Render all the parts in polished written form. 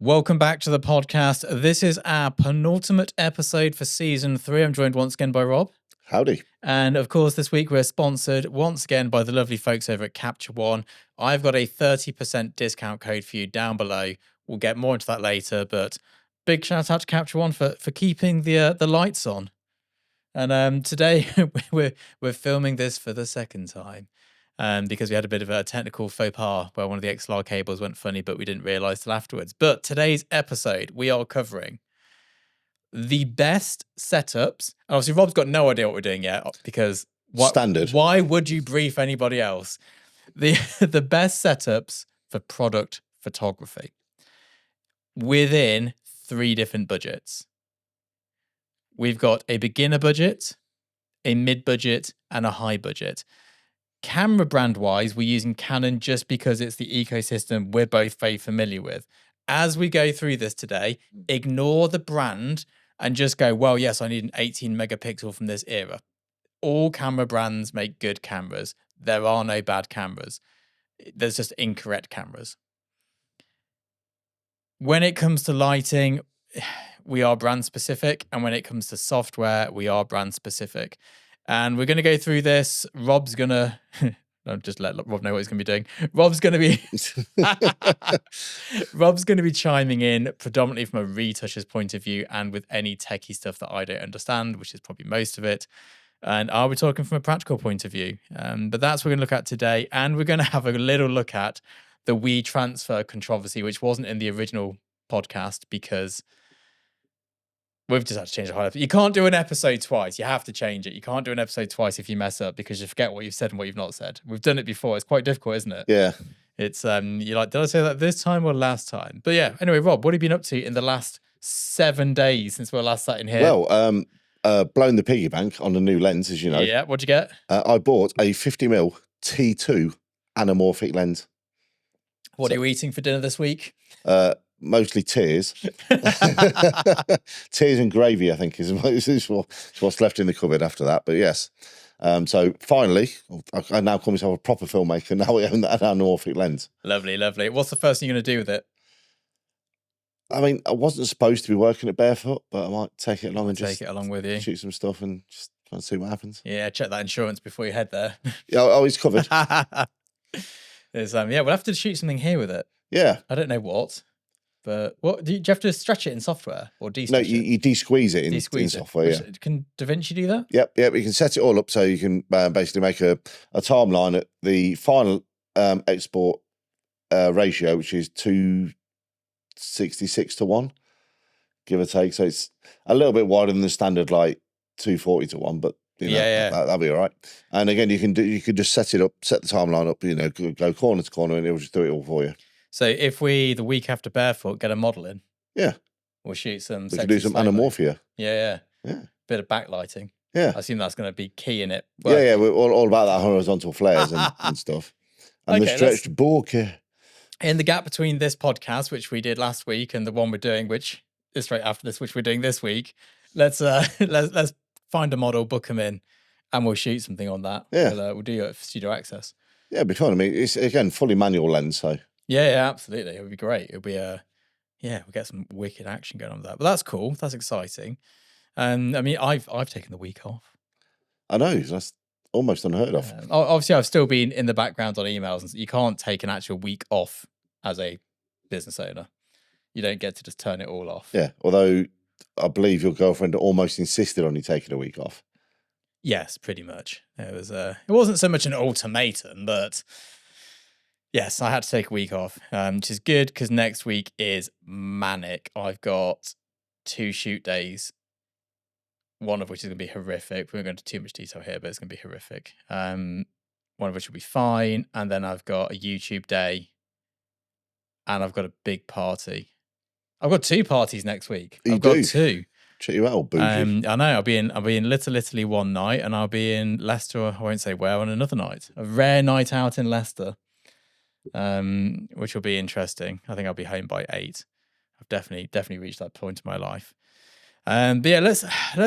Welcome back to the podcast. This is our penultimate episode for season 3. I'm joined once again by Rob. Howdy. And of course, this week we're sponsored once again by the lovely folks over at Capture One. I've got a 30% discount code for you down below. We'll get more into that later, but big shout out to Capture One for keeping the lights on. And today we're filming this for the second time. Because we had a bit of a technical faux pas where one of the XLR cables went funny, but we didn't realize till afterwards. But today's episode, we are covering the best setups. And obviously, Rob's got no idea what we're doing yet because Standard. Why would you brief anybody else? The best setups for product photography within 3 different budgets. We've got a beginner budget, a mid budget, and a high budget. Camera brand wise, we're using Canon just because it's the ecosystem we're both very familiar with. As we go through this today, ignore the brand and just go, well, yes, I need an 18 megapixel from this era. All camera brands make good cameras. There are no bad cameras. There's just incorrect cameras. When it comes to lighting, we are brand specific. And when it comes to software, we are brand specific. And we're going to go through this. Rob's going to... I'll just let Rob know what he's going to be doing. Rob's going to be chiming in predominantly from a retoucher's point of view and with any techie stuff that I don't understand, which is probably most of it. And I'll be talking from a practical point of view. But that's what we're going to look at today. And we're going to have a little look at the Wetransfer controversy, which wasn't in the original podcast because... we've just had to change the highlight. You can't do an episode twice. You have to change it. You can't do an episode twice if you mess up because you forget what you've said and what you've not said. We've done it before. It's quite difficult, isn't it? Yeah. It's you're like, did I say that this time or last time? But yeah, anyway, Rob, what have you been up to in the last 7 days since we were last sat in here? Well, blown the piggy bank on a new lens, as you know. Yeah, what'd you get? I bought a 50mm T2 anamorphic lens. What are you eating for dinner this week? Mostly tears. Tears and gravy, I think, is what's left in the cupboard after that. But yes. So finally, I now call myself a proper filmmaker. Now we own that anamorphic lens. Lovely, lovely. What's the first thing you're going to do with it? I mean, I wasn't supposed to be working at barefoot, but I might take it along and just take it along with you. Shoot some stuff and just try and see what happens. Yeah, check that insurance before you head there. Yeah, oh, it's covered. Yeah, we'll have to shoot something here with it. Yeah. I don't know what. But what do you have to stretch it in software or de-stretch No, you de-squeeze it in software. Yeah. Can DaVinci do that? Yep. You can set it all up so you can basically make a timeline at the final export ratio, which is 266:1, give or take. So it's a little bit wider than the standard, like 240:1, but that'll be all right. And again, you could just set it up, set the timeline up, go corner to corner, and it'll just do it all for you. So if we, the week after barefoot, get a model in, yeah, we'll shoot some. We can do some anamorphia. Yeah. Bit of backlighting. Yeah, I assume that's going to be key in it. Yeah, we're all about that horizontal flares and stuff, and the stretched bokeh. In the gap between this podcast, which we did last week, and the one we're doing, which is straight after this, which we're doing this week, let's find a model, book them in, and we'll shoot something on that. Yeah, we'll do it for studio access. Yeah, it'd be fun. I mean, it's again fully manual lens, so. Yeah, absolutely. It would be great. It would be we'll get some wicked action going on with that. But that's cool. That's exciting. I mean, I've taken the week off. I know, that's almost unheard of. Obviously, I've still been in the background on emails, and you can't take an actual week off as a business owner. You don't get to just turn it all off. Yeah, although I believe your girlfriend almost insisted on you taking a week off. Yes, pretty much. It wasn't so much an ultimatum, but yes, I had to take a week off, which is good because next week is manic. I've got 2 shoot days, one of which is going to be horrific. We won't go into too much detail here, but it's going to be horrific. One of which will be fine. And then I've got a YouTube day and I've got a big party. I've got 2 parties next week. I've got 2. Check you out, bougie. I know. I'll be in Little Italy one night and I'll be in Leicester, I won't say where, on another night. A rare night out in Leicester. Which will be interesting. I think I'll be home by 8. I've definitely reached that point in my life. But yeah, let's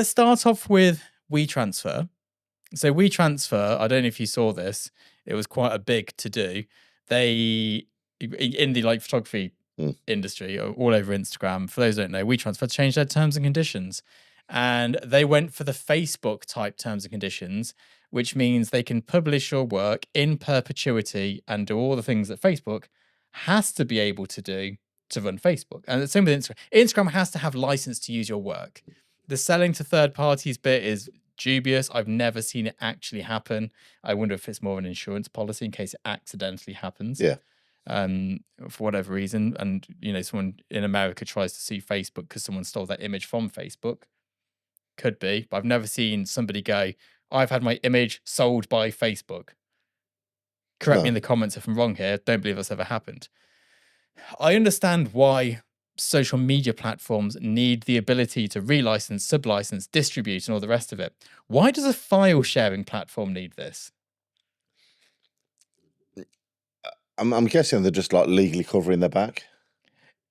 start off with Wetransfer. So Wetransfer, I don't know if you saw this. It was quite a big to do. They in the photography industry, all over Instagram. For those who don't know, Wetransfer changed their terms and conditions. And they went for the Facebook type terms and conditions, which means they can publish your work in perpetuity and do all the things that Facebook has to be able to do to run Facebook. And the same with Instagram. Instagram has to have license to use your work. The selling to third parties bit is dubious. I've never seen it actually happen. I wonder if it's more of an insurance policy in case it accidentally happens. Yeah. For whatever reason. And, someone in America tries to sue Facebook because someone stole their image from Facebook. Could be, but I've never seen somebody go, I've had my image sold by Facebook. Correct me in the comments if I'm wrong here. Don't believe that's ever happened. I understand why social media platforms need the ability to relicense, sublicense, distribute, and all the rest of it. Why does a file sharing platform need this? I'm guessing they're just like legally covering their back.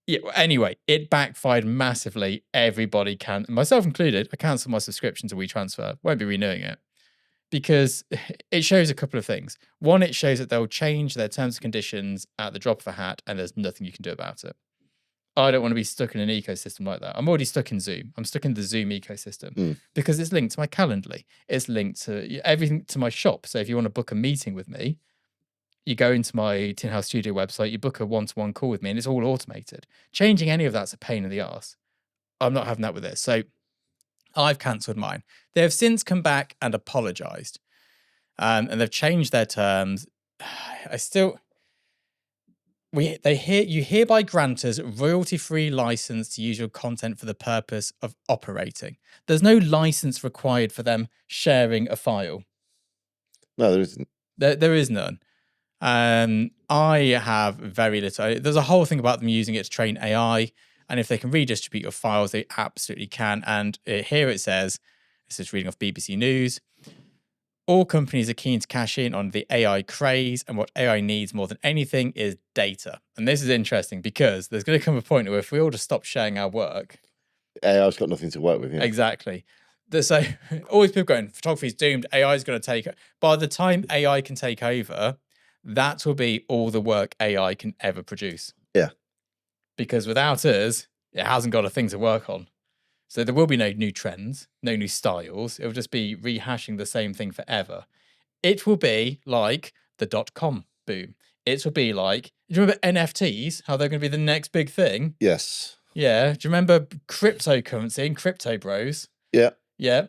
Yeah. Anyway, it backfired massively. Everybody myself included, I cancelled my subscription to Wetransfer. Won't be renewing it because it shows a couple of things. One, it shows that they'll change their terms and conditions at the drop of a hat, and there's nothing you can do about it. I don't want to be stuck in an ecosystem like that. I'm already stuck in Zoom. I'm stuck in the Zoom ecosystem because it's linked to my Calendly. It's linked to everything, to my shop. So if you want to book a meeting with me, you go into my TINHOUSESTUDIO website, you book a one-to-one call with me, and it's all automated. Changing any of that's a pain in the arse. I'm not having that with this. So I've cancelled mine. They have since come back and apologised. And they've changed their terms. You hereby grant us royalty-free license to use your content for the purpose of operating. There's no license required for them sharing a file. No, there isn't. There is none. I have very little. There's a whole thing about them using it to train AI, and if they can redistribute your files, they absolutely can. And here it says, this is reading off BBC News, all companies are keen to cash in on the AI craze, and what AI needs more than anything is data. And this is interesting because there's going to come a point where if we all just stop sharing our work, AI's got nothing to work with. Yeah. Exactly. So always people going, photography is doomed. AI is going to take it. By the time AI can take over, that will be all the work AI can ever produce. Yeah. Because without us, it hasn't got a thing to work on. So there will be no new trends, no new styles. It will just be rehashing the same thing forever. It will be like the .com boom. It will be like, do you remember NFTs? How they're going to be the next big thing? Yes. Yeah. Do you remember cryptocurrency and crypto bros? Yeah. Yeah.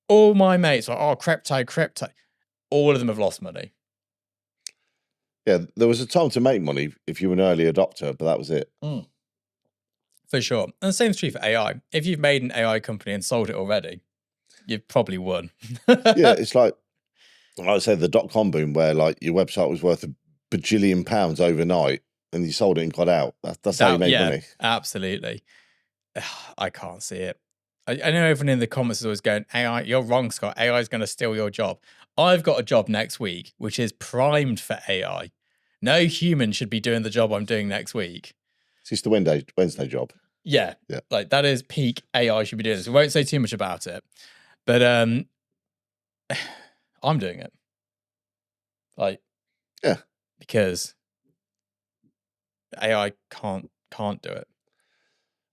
All my mates are, oh, crypto. All of them have lost money. Yeah, there was a time to make money if you were an early adopter, but that was it. For sure. And the same is true for AI. If you've made an AI company and sold it already, you've probably won. Yeah, it's like I said, the .com boom where like your website was worth £1 bajillion overnight and you sold it and got out. That's how you make money. Absolutely. I can't see it. I know everyone in the comments is always going, AI, you're wrong, Scott. AI is going to steal your job. I've got a job next week, which is primed for AI. No human should be doing the job I'm doing next week. It's just the Wednesday job. Yeah. Like that is peak AI should be doing this. We won't say too much about it, but I'm doing it. Like, yeah, because AI can't do it.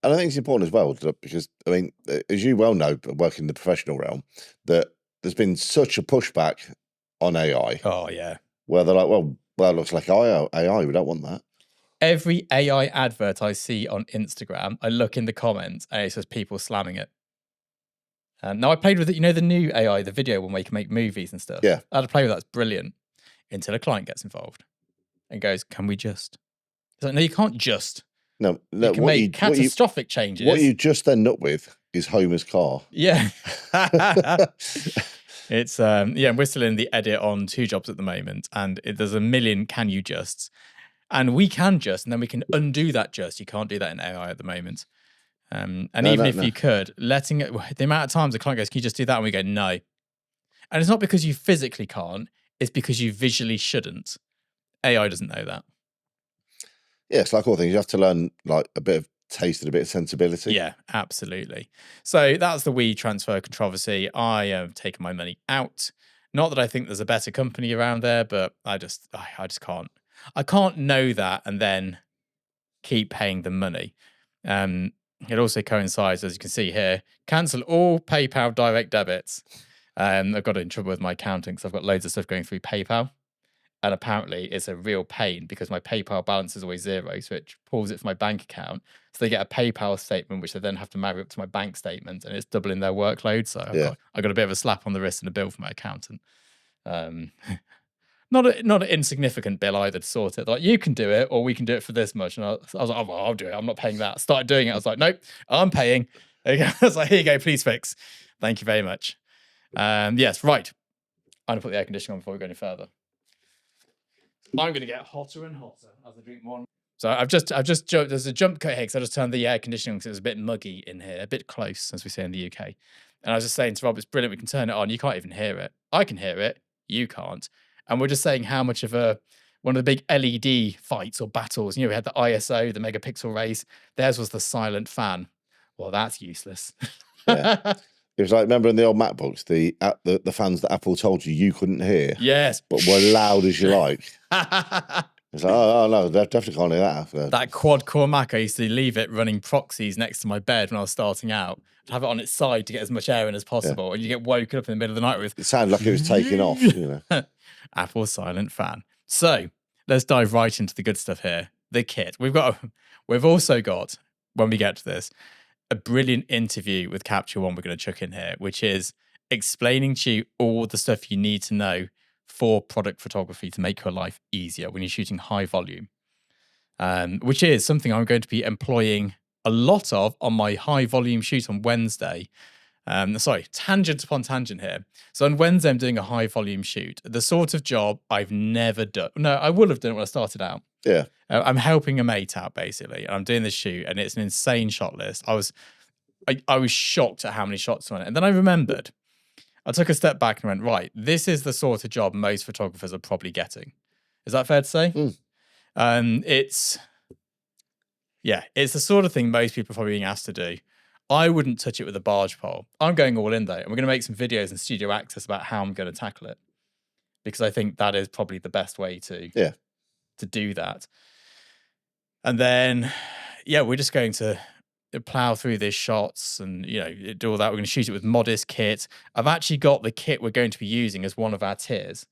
And I think it's important as well because, I mean, as you well know, working in the professional realm, that there's been such a pushback on AI. Oh, yeah. Where they're like, well, it looks like AI. We don't want that. Every AI advert I see on Instagram, I look in the comments and it says people slamming it. Now I played with it, the new AI, the video one where you can make movies and stuff. Yeah. I had to play with that. It's brilliant. Until a client gets involved and goes, can we just? It's like, no, you can't just. No, you can make catastrophic changes. What you just end up with is Homer's car. Yeah. It's, we're still in the edit on 2 jobs at the moment, and there's a million can you justs. And we can just, and then we can undo that just. You can't do that in AI at the moment. If you could, letting it, the amount of times the client goes, can you just do that? And we go, no. And it's not because you physically can't, it's because you visually shouldn't. AI doesn't know that. Yeah, it's like all things. You have to learn like a bit of taste and a bit of sensibility. Yeah, absolutely. So that's the Wetransfer controversy. I have taken my money out. Not that I think there's a better company around there, but I just can't. I can't know that and then keep paying them money. It also coincides, as you can see here, cancel all PayPal direct debits. I've got in trouble with my accounting because I've got loads of stuff going through PayPal. And apparently it's a real pain because my PayPal balance is always zero. So it pulls it from my bank account. So they get a PayPal statement, which they then have to marry up to my bank statement. And it's doubling their workload. So I got a bit of a slap on the wrist and a bill from my accountant. Not an insignificant bill either to sort it. Like, you can do it or we can do it for this much. And I was like, oh, well, I'll do it. I'm not paying that. Started doing it. I was like, nope, I'm paying. I was like, here you go, please fix. Thank you very much. Yes, right. I'm going to put the air conditioning on before we go any further. I'm going to get hotter and hotter as I drink more. So I've just jumped. There's a jump cut here because I just turned the air conditioning on because it was a bit muggy in here, a bit close, as we say in the UK. And I was just saying to Rob, it's brilliant. We can turn it on. You can't even hear it. I can hear it. You can't. And we're just saying how much of one of the big LED fights or battles. You know, we had the ISO, the megapixel race. Theirs was the silent fan. Well, that's useless. Yeah. It was like, remember in the old MacBooks, the fans that Apple told you couldn't hear? Yes. But were loud as you like. It's like, oh no, they definitely can't hear that. That quad-core Mac, I used to leave it running proxies next to my bed when I was starting out. I'd have it on its side to get as much air in as possible. Yeah. And you get woken up in the middle of the night with... It sounded like it was taking off, you know. Apple silent fan. So, let's dive right into the good stuff here. The kit. We've also got, when we get to this, a brilliant interview with Capture One we're going to chuck in here, which is explaining to you all the stuff you need to know for product photography to make your life easier when you're shooting high volume, which is something I'm going to be employing a lot of on my high volume shoot on Wednesday. Tangent upon tangent here. So on Wednesday, I'm doing a high volume shoot, the sort of job I've never done. No, I would have done it when I started out. Yeah. I'm helping a mate out basically, and I'm doing this shoot, and it's an insane shot list. I was shocked at how many shots were on it. And then I remembered, I took a step back and went, right, this is the sort of job most photographers are probably getting. Is that fair to say? It's the sort of thing most people are probably being asked to do. I wouldn't touch it with a barge pole. I'm going all in though, and we're going to make some videos in Studio Access about how I'm going to tackle it, because I think that is probably the best way to do that. And then, we're just going to plow through these shots and, do all that. We're going to shoot it with modest kit. I've actually got the kit we're going to be using as one of our tiers.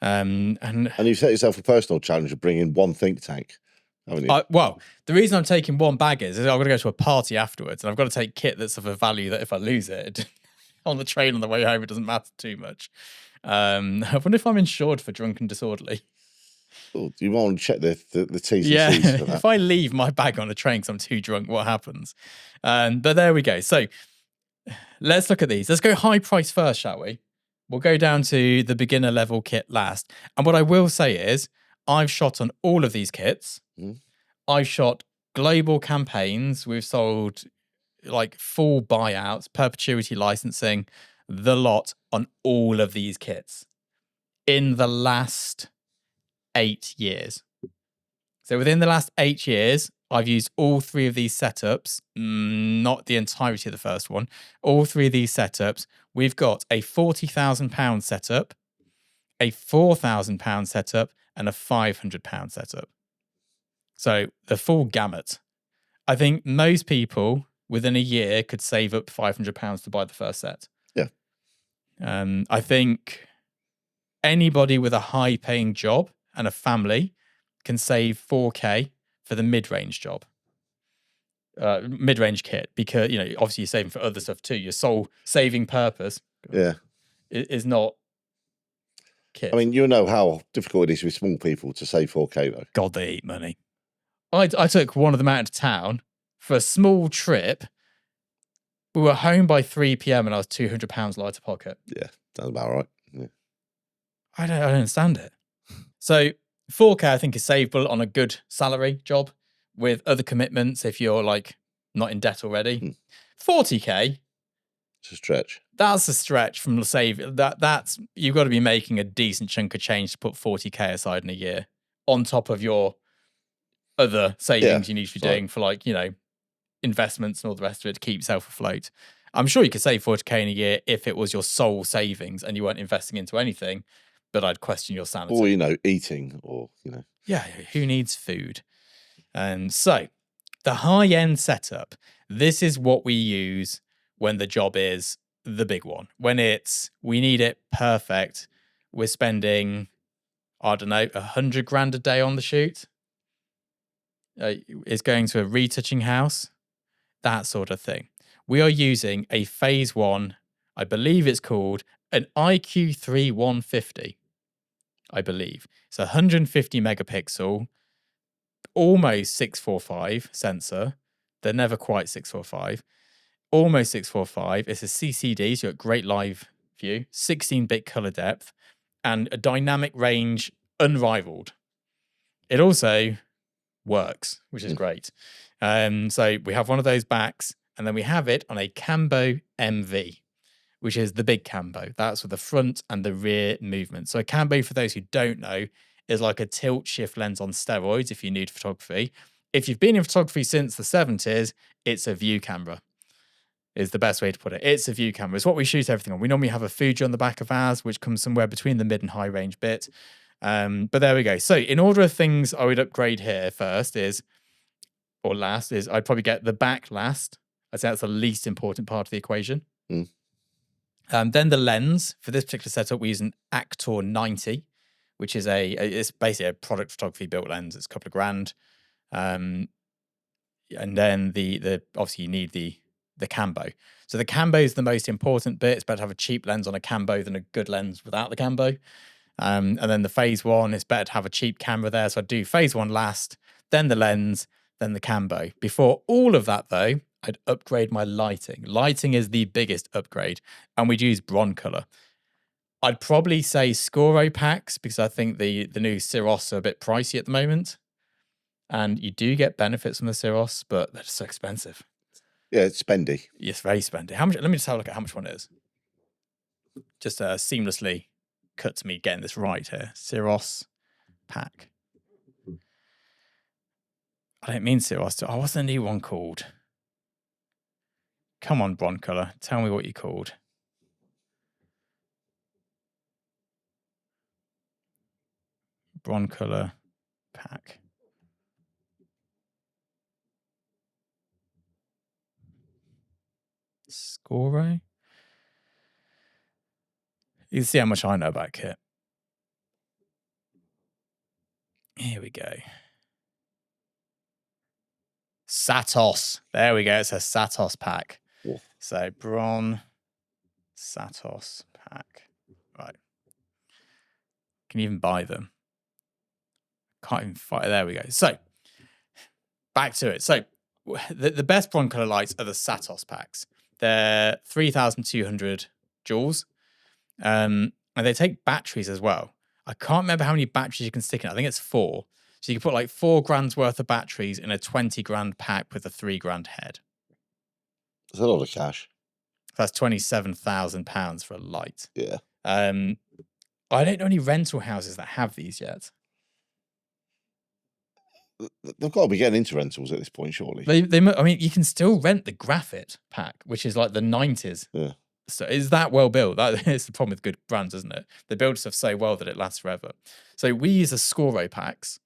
And you've set yourself a personal challenge of bringing one think tank, haven't you? Well, the reason I'm taking one bag is I've got to go to a party afterwards, and I've got to take kit that's of a value that if I lose it on the train on the way home, it doesn't matter too much. I wonder if I'm insured for drunk and disorderly. Oh, you want to check the T's and C's for that. If I leave my bag on a train because I'm too drunk, what happens? But there we go. So let's look at these. Let's go high price first, shall we? We'll go down to the beginner level kit last. And what I will say is I've shot on all of these kits. I've shot global campaigns. We've sold like full buyouts, perpetuity licensing, the lot on all of these kits in the last 8 years. So within the last 8 years, I've used all three of these setups, not the entirety of the first one, all three of these setups. We've got a £40,000 setup, a £4,000 setup, and a £500 setup. So the full gamut. I think most people within a year could save up £500 to buy the first set. Yeah. I think anybody with a high-paying job and a family can save 4K for the mid-range job, mid-range kit, because obviously you're saving for other stuff too. Your sole saving purpose, is not kit. I mean, you know how difficult it is with small people to save 4K though. God, they eat money. I took one of them out of town for a small trip. We were home by 3 p.m. and I was £200 lighter pocket. Yeah, that's about right. Yeah. I don't understand it. So 4K, I think, is savable on a good salary job with other commitments if you're like not in debt already. 40K, it's a stretch. That's a stretch from that's you've got to be making a decent chunk of change to put 40K aside in a year on top of your other savings you need to be doing for investments and all the rest of it to keep yourself afloat. I'm sure you could save 40K in a year if it was your sole savings and you weren't investing into anything, but I'd question your sanity. Or, eating or, Yeah, who needs food? And so the high-end setup, this is what we use when the job is the big one. When we need it perfect, we're spending, I don't know, 100 grand a day on the shoot. It's going to a retouching house, that sort of thing. We are using a phase 1, I believe it's called an IQ3 150, I believe. It's 150 megapixel, almost 645 sensor. They're never quite 645. Almost 645. It's a CCD, so you've got great live view, 16-bit color depth, and a dynamic range unrivaled. It also works, which is great. So we have one of those backs, and then we have it on a Cambo MV, which is the big Cambo. That's with the front and the rear movement. So a Cambo, for those who don't know, is like a tilt shift lens on steroids if you're new to photography. If you've been in photography since the 70s, it's a view camera, is the best way to put it. It's a view camera. It's what we shoot everything on. We normally have a Fuji on the back of ours, which comes somewhere between the mid and high range bit. But there we go. So in order of things I would upgrade here last is I'd probably get the back last. I'd say that's the least important part of the equation. Then the lens. For this particular setup, we use an Actor 90, which is it's basically a product photography built lens. It's a couple of grand. And then the obviously you need the Cambo. So the Cambo is the most important bit. It's better to have a cheap lens on a Cambo than a good lens without the Cambo. And then the phase 1, it's better to have a cheap camera there. So I'd do phase 1 last, then the lens, then the Cambo. Before all of that, though, I'd upgrade my lighting. Lighting is the biggest upgrade, and we'd use Broncolor. I'd probably say Scoro packs, because I think the new Cyros are a bit pricey at the moment. And you do get benefits from the Cyros, but they're just so expensive. Yeah, it's spendy. It's very spendy. How much? Let me just have a look at how much one is. Just seamlessly cut to me getting this right here. Cyros pack. I don't mean Cyros. Oh, what's the new one called? Come on, Broncolor. Tell me what you called. Broncolor pack. Scoro? You can see how much I know about kit. Here we go. Satos. There we go. It's a Satos pack. Yeah. So Bron Satos pack. Right. Can you even buy them? Can't even find. There we go. So back to it. So the best Broncolor lights are the Satos packs. They're 3,200 joules. And they take batteries as well. I can't remember how many batteries you can stick in. I think it's 4. So you can put like 4 grand's worth of batteries in a 20 grand pack with a 3 grand head. That's a lot of cash. That's £27,000 for a light. Yeah. I don't know any rental houses that have these yet. They've got to be getting into rentals at this point, surely. I mean, you can still rent the Graphite pack, which is like the 90s. Yeah. So is that well built? That is the problem with good brands, isn't it? They build stuff so well that it lasts forever. So we use the Scoro packs,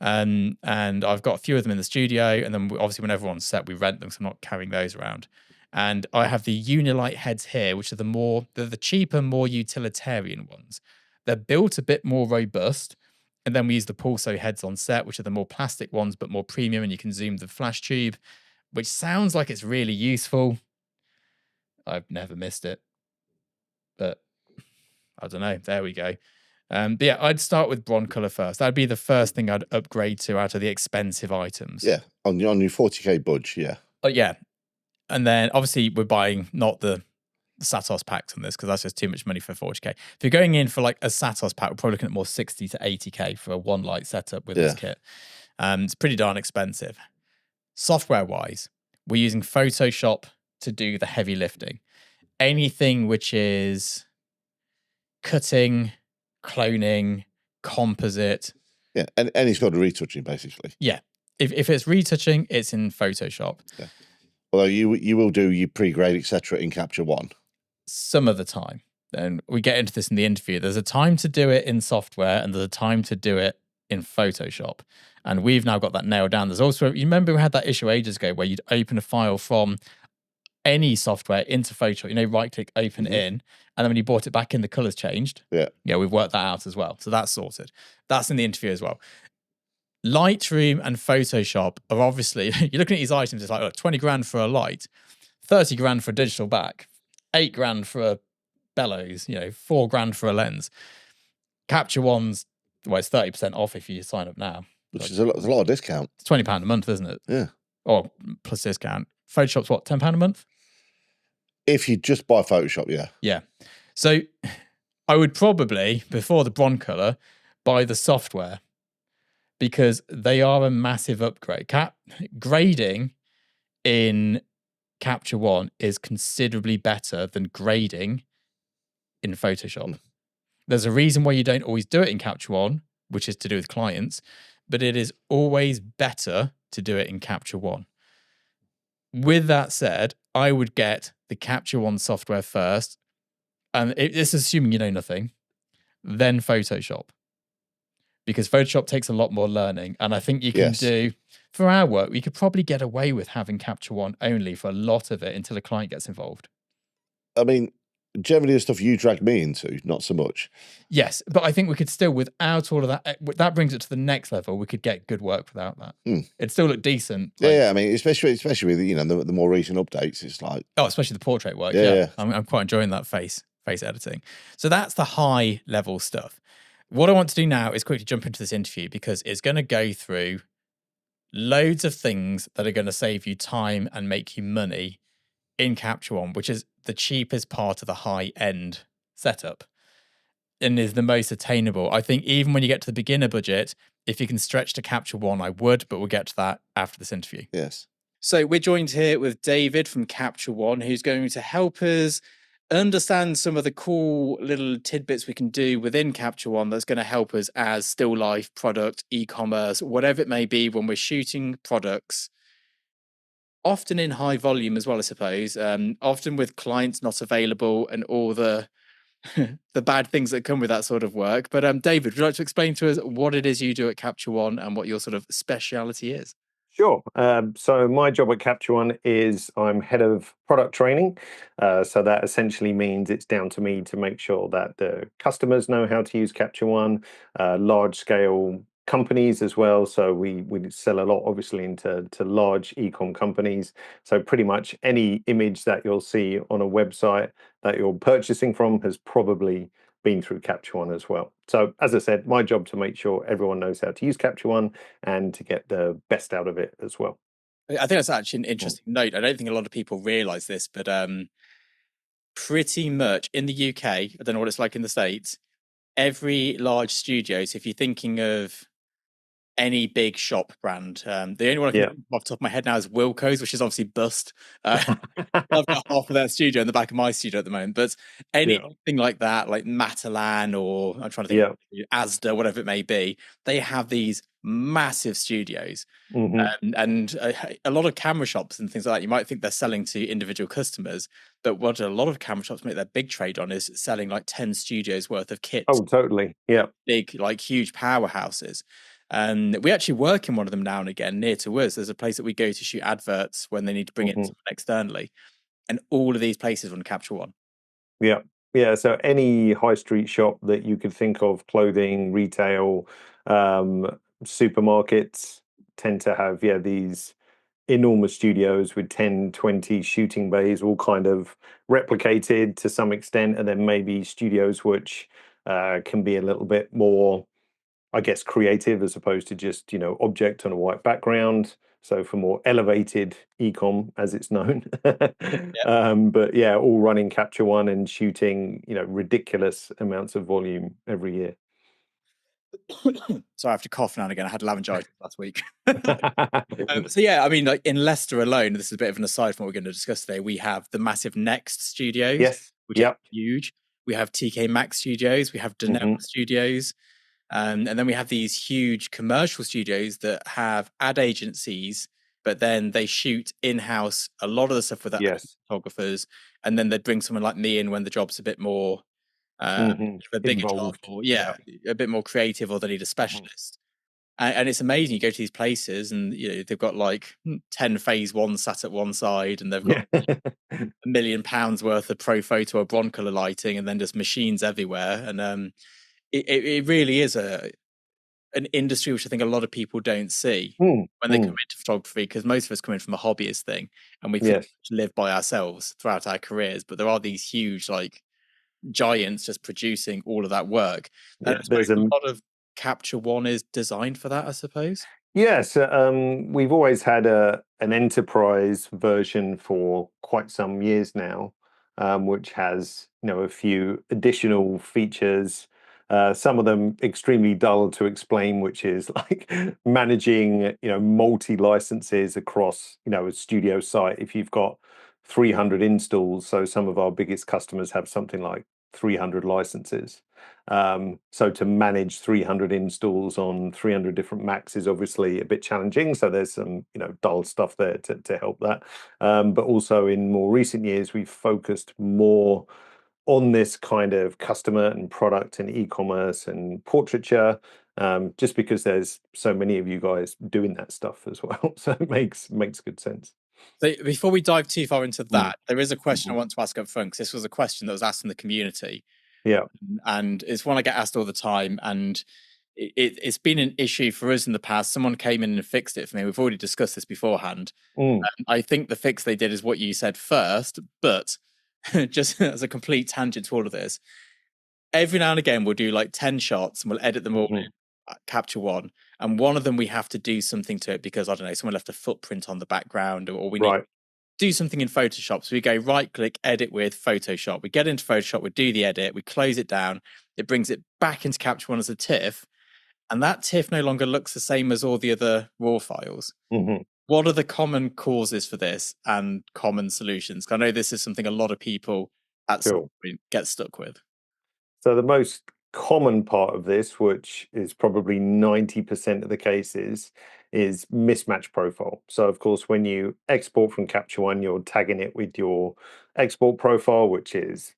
and I've got a few of them in the studio. And then obviously when everyone's set, we rent them, so I'm not carrying those around. And I have the Unilight heads here, which are the cheaper, more utilitarian ones. They're built a bit more robust. And then we use the Pulso heads on set, which are the more plastic ones, but more premium, and you can zoom the flash tube, which sounds like it's really useful. I've never missed it, but I don't know. There we go. But yeah, I'd start with Broncolor first. That'd be the first thing I'd upgrade to out of the expensive items. Yeah, on your 40k budge, yeah. Yeah. And then obviously we're buying not the Satos packs on this, because that's just too much money for 40k. If you're going in for like a Satos pack, we're probably looking at more 60 to 80k for a one light setup with this kit. It's pretty darn expensive. Software wise, we're using Photoshop to do the heavy lifting. Anything which is cutting, cloning, composite. Yeah, and any sort of retouching, basically. Yeah. If it's retouching, it's in Photoshop. Yeah. Although you will do your pre-grade, etc. in Capture One. Some of the time. And we get into this in the interview. There's a time to do it in software, and there's a time to do it in Photoshop. And we've now got that nailed down. There's also, you remember we had that issue ages ago where you'd open a file from any software into Photoshop, right click, open in, and then when you brought it back in, the colors changed. Yeah, we've worked that out as well. So that's sorted. That's in the interview as well. Lightroom and Photoshop are obviously, you're looking at these items, it's like, look, 20 grand for a light, 30 grand for a digital back, 8 grand for a bellows, 4 grand for a lens. Capture One's, well, it's 30% off if you sign up now. Which is a lot of discount. It's £20 a month, isn't it? Yeah. Or plus discount. Photoshop's what, £10 a month? If you just buy Photoshop, yeah. Yeah. So I would probably, before the Broncolor, buy the software because they are a massive upgrade. Grading in Capture One is considerably better than grading in Photoshop. There's a reason why you don't always do it in Capture One, which is to do with clients, but it is always better to do it in Capture One. With that said, I would get the Capture One software first, and this is assuming you know nothing, then Photoshop. Because Photoshop takes a lot more learning, and I think you can do, for our work, we could probably get away with having Capture One only for a lot of it until a client gets involved. I mean, generally the stuff you drag me into, not so much. Yes, but I think we could still, without all of that, that brings it to the next level. We could get good work without that. It'd still look decent. Yeah, I mean, especially with the more recent updates, it's like, especially the portrait work. Yeah. I'm quite enjoying that face editing. So that's the high level stuff. What I want to do now is quickly jump into this interview because it's going to go through loads of things that are going to save you time and make you money in Capture One, which is the cheapest part of the high-end setup and is the most attainable. I think even when you get to the beginner budget, if you can stretch to Capture One, I would, but we'll get to that after this interview. Yes. So we're joined here with David from Capture One, who's going to help us understand some of the cool little tidbits we can do within Capture One that's going to help us as still life, product, e-commerce, whatever it may be when we're shooting products. Often in high volume as well, I suppose. Often with clients not available and all the the bad things that come with that sort of work. But David, would you like to explain to us what it is you do at Capture One and what your sort of speciality is? Sure. So my job at Capture One is I'm head of product training. So that essentially means it's down to me to make sure that the customers know how to use Capture One, large scale companies as well. So we sell a lot, obviously, into large e-com companies. So pretty much any image that you'll see on a website that you're purchasing from has probably been through Capture One as well. So as I said, my job to make sure everyone knows how to use Capture One and to get the best out of it as well. I think that's actually an interesting note. I don't think a lot of people realize this, but pretty much in the UK, I don't know what it's like in the States, every large studio, so if you're thinking of any big shop brand, the only one I can think off the top of my head now is Wilko's, which is obviously bust. I've got half of their studio in the back of my studio at the moment, but anything like that, like Matalan or I'm trying to think Asda, whatever it may be, they have these massive studios. And a lot of camera shops and things like that, you might think they're selling to individual customers, but what a lot of camera shops make their big trade on is selling like 10 studios worth of kits. Oh, totally. Yeah. Big, like huge powerhouses. We actually work in one of them now and again near to us. There's a place that we go to shoot adverts when they need to bring in someone externally. And all of these places want to Capture One. Yeah. Yeah. So any high street shop that you could think of, clothing, retail, supermarkets tend to have, these enormous studios with 10, 20 shooting bays, all kind of replicated to some extent. And then maybe studios which can be a little bit more, I guess, creative as opposed to just, object on a white background. So for more elevated e-com, as it's known. But yeah, all running Capture One and shooting, ridiculous amounts of volume every year. So I have to cough now and again. I had laryngitis last week. So yeah, I mean, like in Leicester alone, this is a bit of an aside from what we're going to discuss today. We have the massive Next Studios, which are huge. We have TK Maxx Studios. We have Denell Studios. And then we have these huge commercial studios that have ad agencies, but then they shoot in-house a lot of the stuff with photographers. And then they'd bring someone like me in when the job's a bit more a bigger job, or a bit more creative, or they need a specialist. And it's amazing. You go to these places and they've got like 10 phase one sat at one side, and they've got £1 million worth of pro photo or broncolor lighting, and then just machines everywhere. And it really is an industry which I think a lot of people don't see when they come into photography, because most of us come in from a hobbyist thing, and we pretty much live by ourselves throughout our careers. But there are these huge like giants just producing all of that work. And I suppose a lot of Capture One is designed for that, I suppose. Yes, we've always had an enterprise version for quite some years now, which has a few additional features. Some of them extremely dull to explain, which is like managing multi licenses across a studio site. If you've got 300 installs, so some of our biggest customers have something like 300 licenses. So to manage 300 installs on 300 different Macs is obviously a bit challenging. So there's some dull stuff there to help that. But also in more recent years, we've focused more on this kind of customer and product and e-commerce and portraiture, just because there's so many of you guys doing that stuff as well. So it makes good sense. So before we dive too far into that, there is a question I want to ask up front, because this was a question that was asked in the community. Yeah. And it's one I get asked all the time. And it's been an issue for us in the past. Someone came in and fixed it for me. We've already discussed this beforehand. I think the fix they did is what you said first, but just as a complete tangent to all of this, every now and again we'll do like 10 shots and we'll edit them all in Capture One, and one of them we have to do something to it because, I don't know, someone left a footprint on the background, or we need to do something in Photoshop. So we go right click, edit with Photoshop. We get into Photoshop, we do the edit, we close it down, it brings it back into Capture One as a TIFF, and that TIFF no longer looks the same as all the other RAW files. What are the common causes for this and common solutions? I know this is something a lot of people at some point get stuck with. So the most common part of this, which is probably 90% of the cases, is mismatch profile. So of course, when you export from Capture One, you're tagging it with your export profile, which is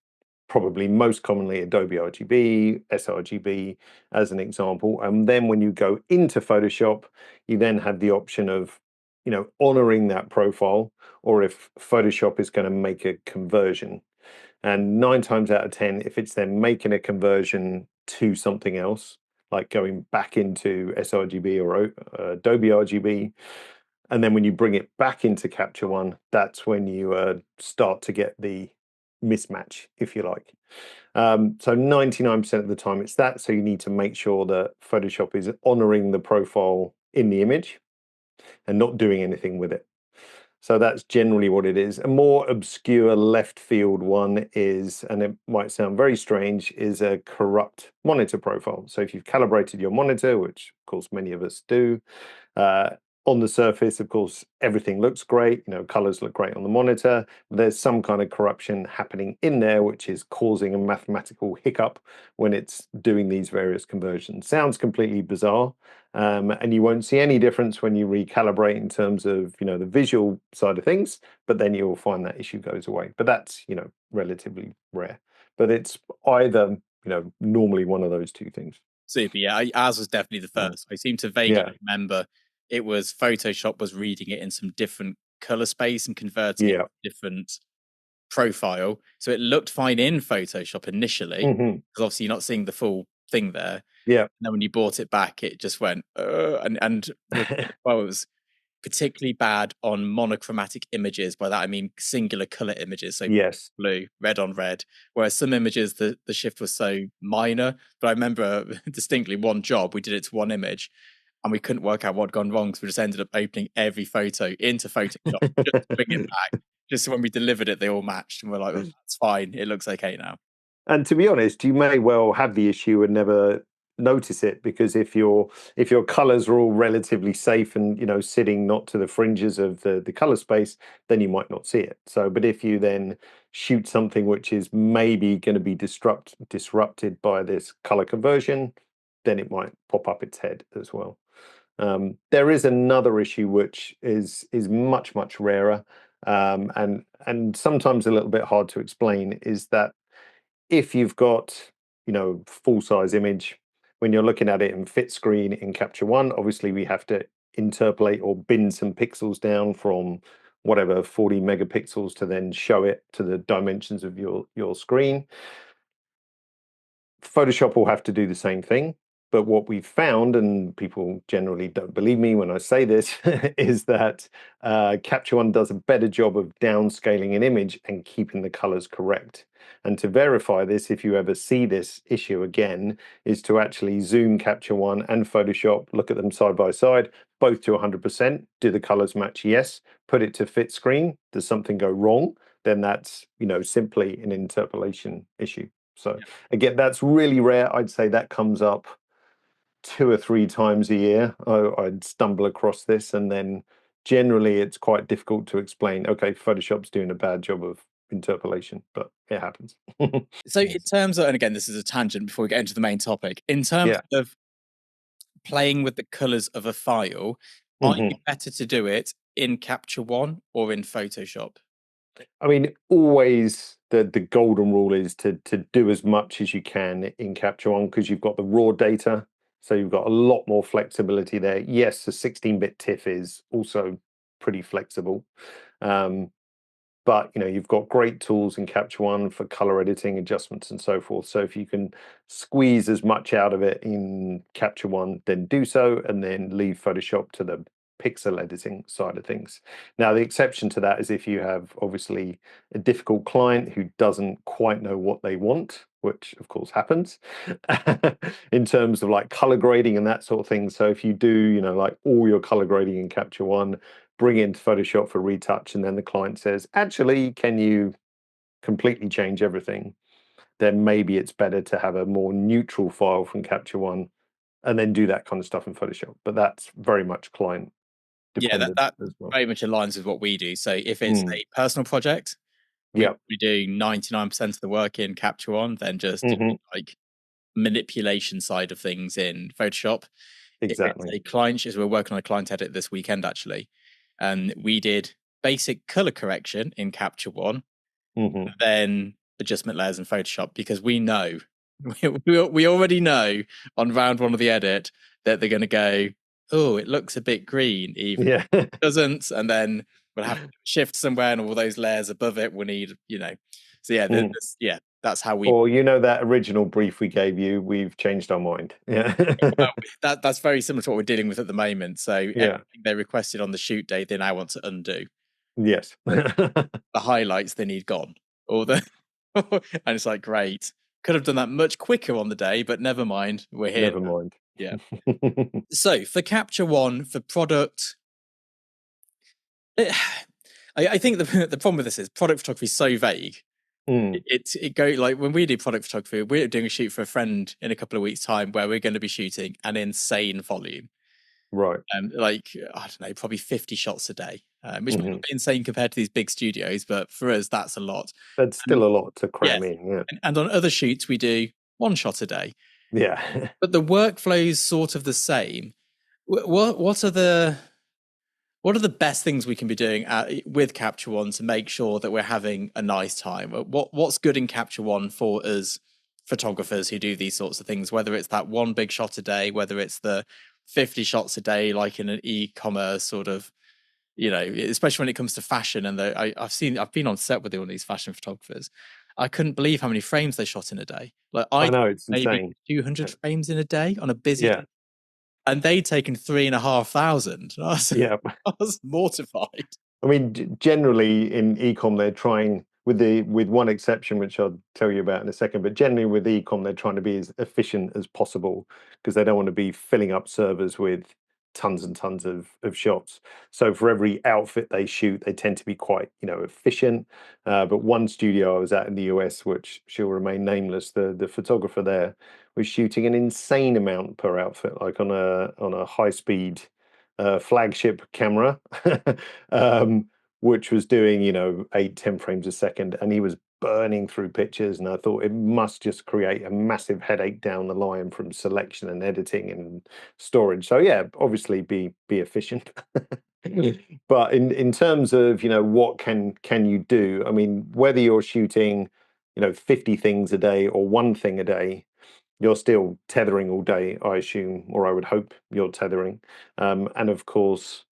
probably most commonly Adobe RGB, sRGB as an example. And then when you go into Photoshop, you then have the option of honoring that profile, or if Photoshop is going to make a conversion. And 9 times out of 10, if it's then making a conversion to something else, like going back into sRGB or Adobe RGB, and then when you bring it back into Capture One, that's when you start to get the mismatch, if you like. So 99% of the time it's that. So you need to make sure that Photoshop is honoring the profile in the image and not doing anything with it. So that's generally what it is. A more obscure left field one is, and it might sound very strange, is a corrupt monitor profile. So if you've calibrated your monitor, which of course many of us do, on the surface, of course, everything looks great. Colors look great on the monitor. There's some kind of corruption happening in there, which is causing a mathematical hiccup when it's doing these various conversions. Sounds completely bizarre. And you won't see any difference when you recalibrate in terms of, the visual side of things, but then you'll find that issue goes away. But that's, relatively rare. But it's either, normally one of those two things. Super, yeah. Ours was definitely the first. I seem to vaguely remember it was Photoshop was reading it in some different color space and converting it to a different profile. So it looked fine in Photoshop initially, because obviously you're not seeing the full thing there. Yeah. And then when you brought it back, it just went, and well, it was particularly bad on monochromatic images. By that I mean singular color images, so blue, red on red. Whereas some images the shift was so minor. But I remember distinctly one job, we did it to one image and we couldn't work out what had gone wrong, so we just ended up opening every photo into Photoshop just to bring it back. Just so when we delivered it, they all matched, and we're like, that's fine, it looks okay now. And to be honest, you may well have the issue and never notice it, because if your colors are all relatively safe and sitting not to the fringes of the color space, then you might not see it. So but if you then shoot something which is maybe going to be disrupted by this color conversion, then it might pop up its head as well. There is another issue which is much rarer, and sometimes a little bit hard to explain, is that if you've got full size image, when you're looking at it in fit screen in Capture One, obviously we have to interpolate or bin some pixels down from whatever 40 megapixels to then show it to the dimensions of your screen. Photoshop will have to do the same thing. But what we've found, and people generally don't believe me when I say this, is that Capture One does a better job of downscaling an image and keeping the colors correct. And to verify this, if you ever see this issue again, is to actually zoom Capture One and Photoshop, look at them side by side, both to 100%. Do the colors match? Yes. Put it to fit screen. Does something go wrong? Then that's, simply an interpolation issue. So again, that's really rare. I'd say that comes up 2 or 3 times a year. I'd stumble across this, and then generally it's quite difficult to explain. Okay, Photoshop's doing a bad job of interpolation, but it happens. So in terms of, and again, this is a tangent before we get into the main topic, in terms of playing with the colors of a file, are you better to do it in Capture One or in Photoshop? I mean, always the golden rule is to do as much as you can in Capture One, because you've got the raw data, so you've got a lot more flexibility there. Yes, the 16-bit TIFF is also pretty flexible, but you've got great tools in Capture One for color editing, adjustments, and so forth. So if you can squeeze as much out of it in Capture One, then do so, and then leave Photoshop to the pixel editing side of things. Now, the exception to that is if you have obviously a difficult client who doesn't quite know what they want, which of course happens in terms of like color grading and that sort of thing. So if you do, like all your color grading in Capture One, bring it into Photoshop for retouch, and then the client says, actually, can you completely change everything? Then maybe it's better to have a more neutral file from Capture One and then do that kind of stuff in Photoshop. But that's very much client dependent that as well. very much aligns with what we do. So if it's a personal project, we do 99% of the work in Capture One, then just like manipulation side of things in Photoshop. Exactly. If it's a client, we're working on a client edit this weekend actually, and we did basic color correction in Capture One, then adjustment layers in Photoshop, because we know we already know on round one of the edit that they're going to go, oh, it looks a bit green, even if it doesn't, and then we'll have to shift somewhere, and all those layers above it will need, so that's how we. Or that original brief we gave you, we've changed our mind. Yeah, well, that's very similar to what we're dealing with at the moment. So everything they requested on the shoot day, they now want to undo. Yes, the highlights they need gone, or the and it's like, great, could have done that much quicker on the day, but never mind, we're here. Never mind. Yeah. So for Capture One, for product, I think the problem with this is product photography is so vague. It go like when we do product photography, we're doing a shoot for a friend in a couple of weeks' time where we're going to be shooting an insane volume. Right. Like, I don't know, probably 50 shots a day, which might be insane compared to these big studios, but for us, that's a lot. That's still a lot to cram in. Yeah. And on other shoots, we do 1 shot a day. Yeah. But the workflow is sort of the same. What are the best things we can be doing with Capture One to make sure that we're having a nice time? What's good in Capture One for us photographers who do these sorts of things, whether it's that 1 big shot a day, whether it's the 50 shots a day, like in an e-commerce sort of, especially when it comes to fashion. And I've been on set with all these fashion photographers. I couldn't believe how many frames they shot in a day. Like I know, it's maybe insane. 200 frames in a day on a busy day. And they'd taken 3,500. I was mortified. I mean, generally in e-com, they're trying, with one exception, which I'll tell you about in a second, but generally with e-com, they're trying to be as efficient as possible because they don't want to be filling up servers with tons and tons of shots. So for every outfit they shoot, they tend to be quite, efficient. But one studio I was at in the US, which shall remain nameless, the photographer there was shooting an insane amount per outfit, like on a high speed flagship camera, which was doing 8-10 frames a second, and he was burning through pictures, and I thought it must just create a massive headache down the line from selection and editing and storage. So yeah, obviously be efficient. But in terms of what can you do, I mean, whether you're shooting 50 things a day or 1 thing a day, you're still tethering all day, I assume, or I would hope you're tethering. And of course,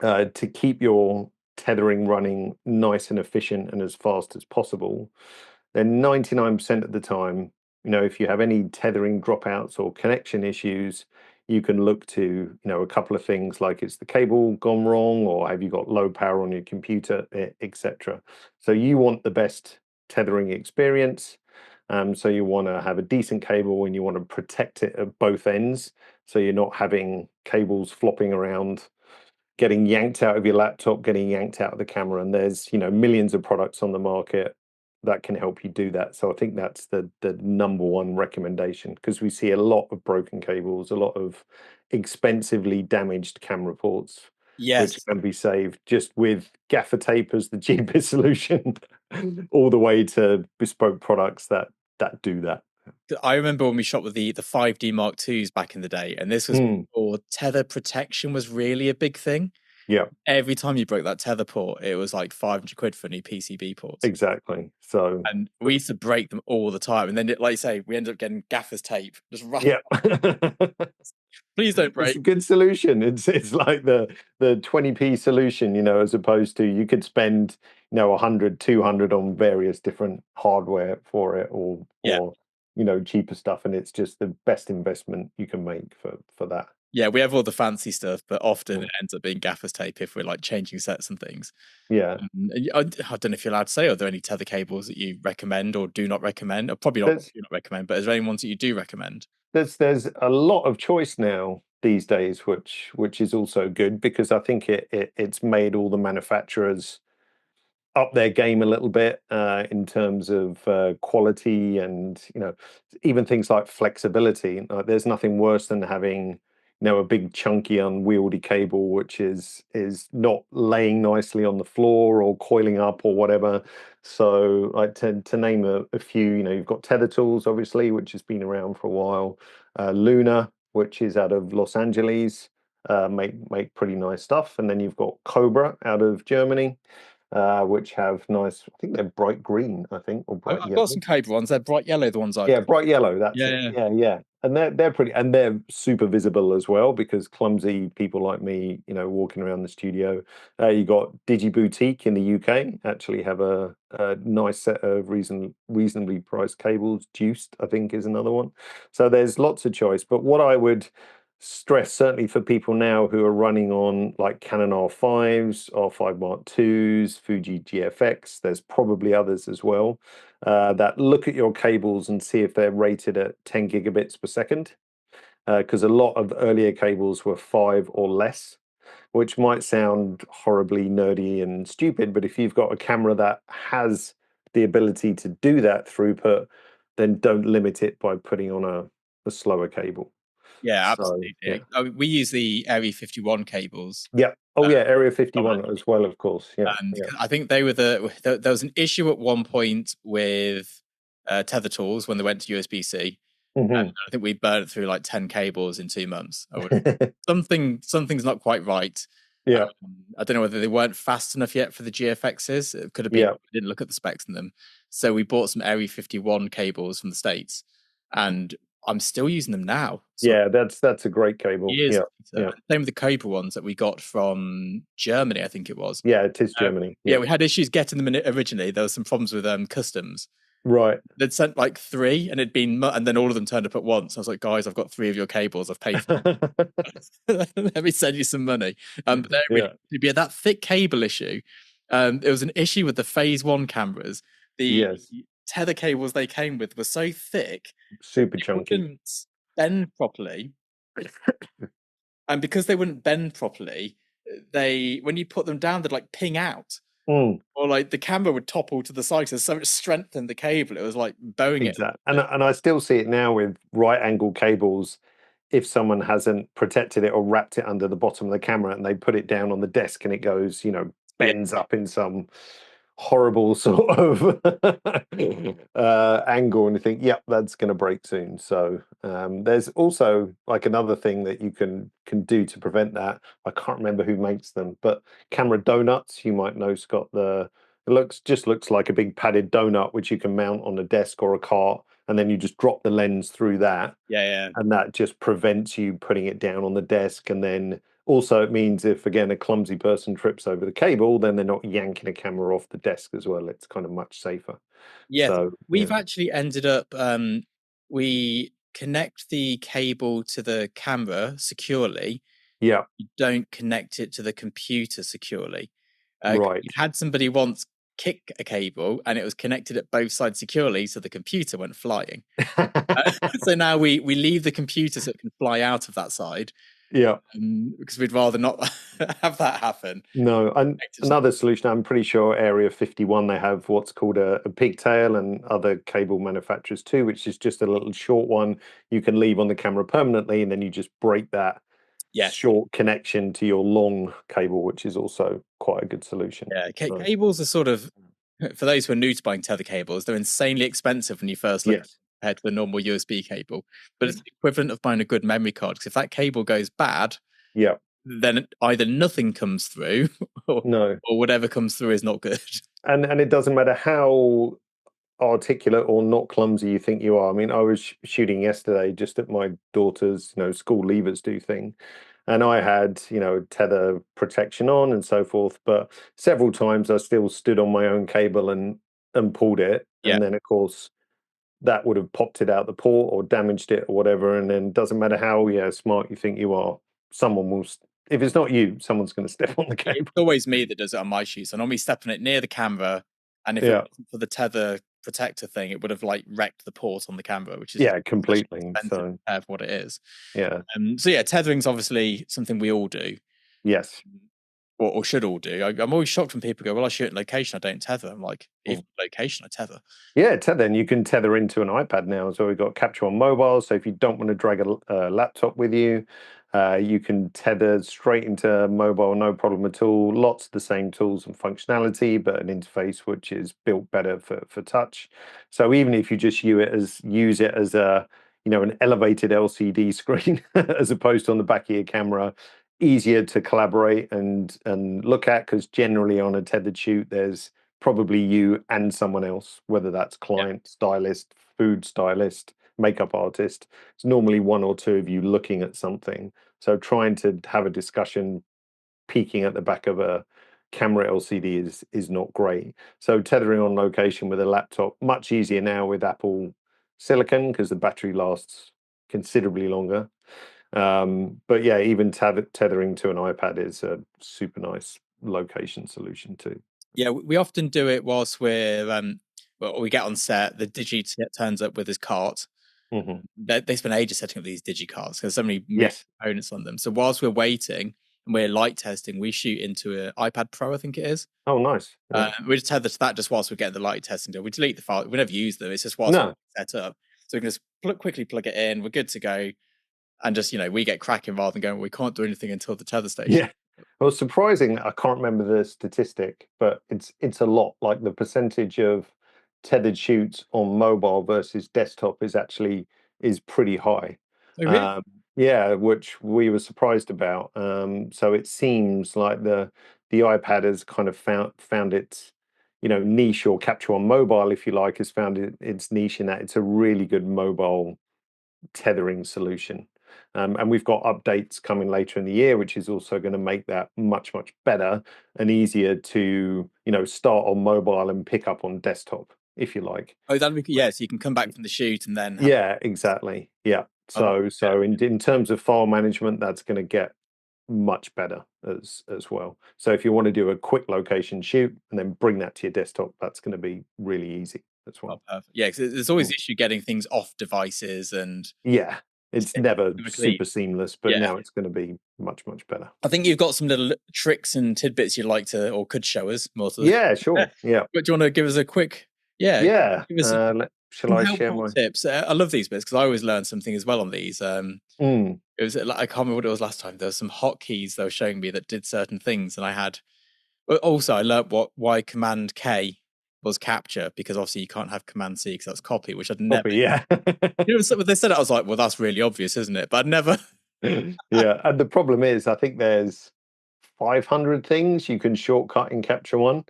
to keep your tethering running nice and efficient and as fast as possible, then 99% of the time, if you have any tethering dropouts or connection issues, you can look to, a couple of things like, is the cable gone wrong, or have you got low power on your computer, etc. So you want the best tethering experience. So you want to have a decent cable and you want to protect it at both ends. So you're not having cables flopping around, getting yanked out of your laptop, getting yanked out of the camera. And there's, millions of products on the market that can help you do that. So I think that's the number one recommendation, because we see a lot of broken cables, a lot of expensively damaged camera ports, which Yes. can be saved just with gaffer tape as the cheapest solution, all the way to bespoke products that do that. I remember when we shot with the 5D Mark IIs back in the day, and this was before tether protection was really a big thing. Yeah. Every time you broke that tether port, it was like 500 quid for a new PCB port. Exactly. So, and we used to break them all the time, and then, like you say, we ended up getting gaffer's tape. Just yeah. Please don't break. It's a good solution. It's like the 20p solution, as opposed to, you could spend 100, 200 on various different hardware for it, or cheaper stuff, and it's just the best investment you can make for that. Yeah, we have all the fancy stuff, but often it ends up being gaffer's tape if we're like changing sets and things. Yeah. I don't know if you're allowed to say, are there any tether cables that you recommend or do not recommend? Or probably not, do not recommend, but is there any ones that you do recommend? There's a lot of choice now these days, which is also good, because I think it's made all the manufacturers up their game a little bit in terms of quality, and even things like flexibility. There's nothing worse than having a big chunky unwieldy cable which is not laying nicely on the floor or coiling up or whatever. So to name a few, you've got Tether Tools, obviously, which has been around for a while. Luna, which is out of Los Angeles, make pretty nice stuff. And then you've got Cobra out of Germany, which have nice, I think they're bright green, I think, or bright I've yellow. got some Cobra ones. They're bright yellow, the ones I've Yeah, got. bright yellow, that's Yeah, it. Yeah. And they're pretty, and they're super visible as well, because clumsy people like me, walking around the studio. You got Digi Boutique in the UK, actually have a nice set of reasonably priced cables. Juiced, I think, is another one. So there's lots of choice. But what I would stress, certainly for people now who are running on like Canon R5s, R5 Mark IIs, Fuji GFX, there's probably others as well, that look at your cables and see if they're rated at 10 gigabits per second, because a lot of earlier cables were 5 or less, which might sound horribly nerdy and stupid, but if you've got a camera that has the ability to do that throughput, then don't limit it by putting on a slower cable. Yeah, absolutely. We use the Area 51 cables. Yeah. Oh, yeah, Area 51 as well, of course. Yeah. And I think they were there was an issue at one point with Tether Tools when they went to USB-C. And I think we burned through like 10 cables in 2 months. Something's not quite right. Yeah. I don't know whether they weren't fast enough yet for the GFXs. It could have been, we didn't look at the specs in them. So we bought some Area 51 cables from the States, and I'm still using them now. So that's a great cable. Yeah. Same with the Cobra ones that we got from Germany, I think it was. Yeah, it is Germany. Yeah, we had issues getting them in originally. There was some problems with customs. Right. They'd sent like 3, and and then all of them turned up at once. I was like, guys, I've got 3 of your cables. I've paid for them. Let me send you some money. But that thick cable issue. It was an issue with the Phase 1 cameras. The tether cables they came with were so thick, super chunky, wouldn't bend properly. And because they wouldn't bend properly, when you put them down, they'd like ping out. Or like the camera would topple to the side. So much strength in the cable, it was like bowing it. And I still see it now with right angle cables. If someone hasn't protected it or wrapped it under the bottom of the camera and they put it down on the desk and it goes, bends up in some horrible sort of angle, and you think, yep, that's going to break soon. So there's also like another thing that you can do to prevent that. I can't remember who makes them, but Camera Donuts, you might know, Scott, the It just looks like a big padded donut, which you can mount on a desk or a cart, and then you just drop the lens through that. Yeah. And that just prevents you putting it down on the desk. And then also it means if, again, a clumsy person trips over the cable, then they're not yanking a camera off the desk as well. It's kind of much safer. Yeah, So we've actually ended up, we connect the cable to the camera securely. yeah, You don't connect it to the computer securely. right. We had somebody once kick a cable and it was connected at both sides securely, so the computer went flying. So now we leave the computer so it can fly out of that side. Yeah. Because we'd rather not have that happen. No, and another solution, I'm pretty sure Area 51, they have what's called a pigtail, and other cable manufacturers too, which is just a little short one you can leave on the camera permanently, and then you just break that short connection to your long cable, which is also quite a good solution. Yeah, cables are sort of, for those who are new to buying tether cables, they're insanely expensive when you first look compared to the normal USB cable. But it's the equivalent of buying a good memory card, because if that cable goes bad, then either nothing comes through or whatever comes through is not good. And it doesn't matter how articulate or not clumsy you think you are. I mean, I was shooting yesterday just at my daughter's, school leavers do thing. And I had, tether protection on and so forth. But several times I still stood on my own cable and pulled it. And then, of course, that would have popped it out the port or damaged it or whatever. And then doesn't matter how smart you think you are, someone will, if it's not you, someone's going to step on the cable. It's always me that does it on my shoots. I normally step on it near the camera. And if it wasn't for the tether protector thing, it would have wrecked the port on the camera, which is completely expensive for what it is. So tethering something we all do. Yes. Or should all do. I'm always shocked when people go, well, I shoot in location, I don't tether. I'm like, even location, I tether. Yeah, tether. And you can tether into an iPad now. So we've got Capture One Mobile. So if you don't want to drag a laptop with you, you can tether straight into mobile, no problem at all. Lots of the same tools and functionality, but an interface which is built better for touch. So even if you just use it as a an elevated LCD screen as opposed to on the back of your camera, easier to collaborate and look at, because generally on a tethered shoot there's probably you and someone else, whether that's client, stylist, food stylist, makeup artist. It's normally one or two of you looking at something. So trying to have a discussion peeking at the back of a camera LCD is not great. So tethering on location with a laptop, much easier now with Apple Silicon, because the battery lasts considerably longer. But yeah, even tethering to an iPad is a super nice location solution too. Yeah, we often do it whilst we get on set. The digi turns up with his cart. They spend ages setting up these digi carts because so many components on them. So whilst we're waiting and we're light testing, we shoot into an iPad Pro, I think it is. Oh, nice. We just tether to that just whilst we're getting the light testing done. We delete the file. We never use them. It's just whilst we're set up. So we can just quickly plug it in. We're good to go. And just, we get cracking rather than going, we can't do anything until the tether station. Yeah. Well, surprising, I can't remember the statistic, but it's a lot. Like the percentage of tethered shoots on mobile versus desktop is pretty high. Oh, really? Yeah, which we were surprised about. So it seems like the iPad has kind of found its niche, or Capture One Mobile, if you like, has found its niche in that it's a really good mobile tethering solution. And we've got updates coming later in the year, which is also going to make that much, much better and easier to, start on mobile and pick up on desktop, if you like. Oh, that'd be, so you can come back from the shoot and then... Yeah, exactly. Yeah. So in terms of file management, that's going to get much better as well. So if you want to do a quick location shoot and then bring that to your desktop, that's going to be really easy as well. Oh, perfect. Yeah, because there's always the issue getting things off devices and... Yeah. It's never super seamless, but now it's going to be much, much better. I think you've got some little tricks and tidbits you'd like to, or could show us more. Yeah, sure. Yeah. But do you want to give us a quick... Yeah. Shall I share my tips? I love these bits because I always learn something as well on these. It was I can't remember what it was last time. There were some hotkeys they were showing me that did certain things, and I had... Also, I learned why Command K was capture, because obviously you can't have Command C because that's copy, which I'd never... Yeah. They said it, I was like, well, that's really obvious, isn't it? But I'd never... Yeah, and the problem is, I think there's 500 things you can shortcut in Capture One.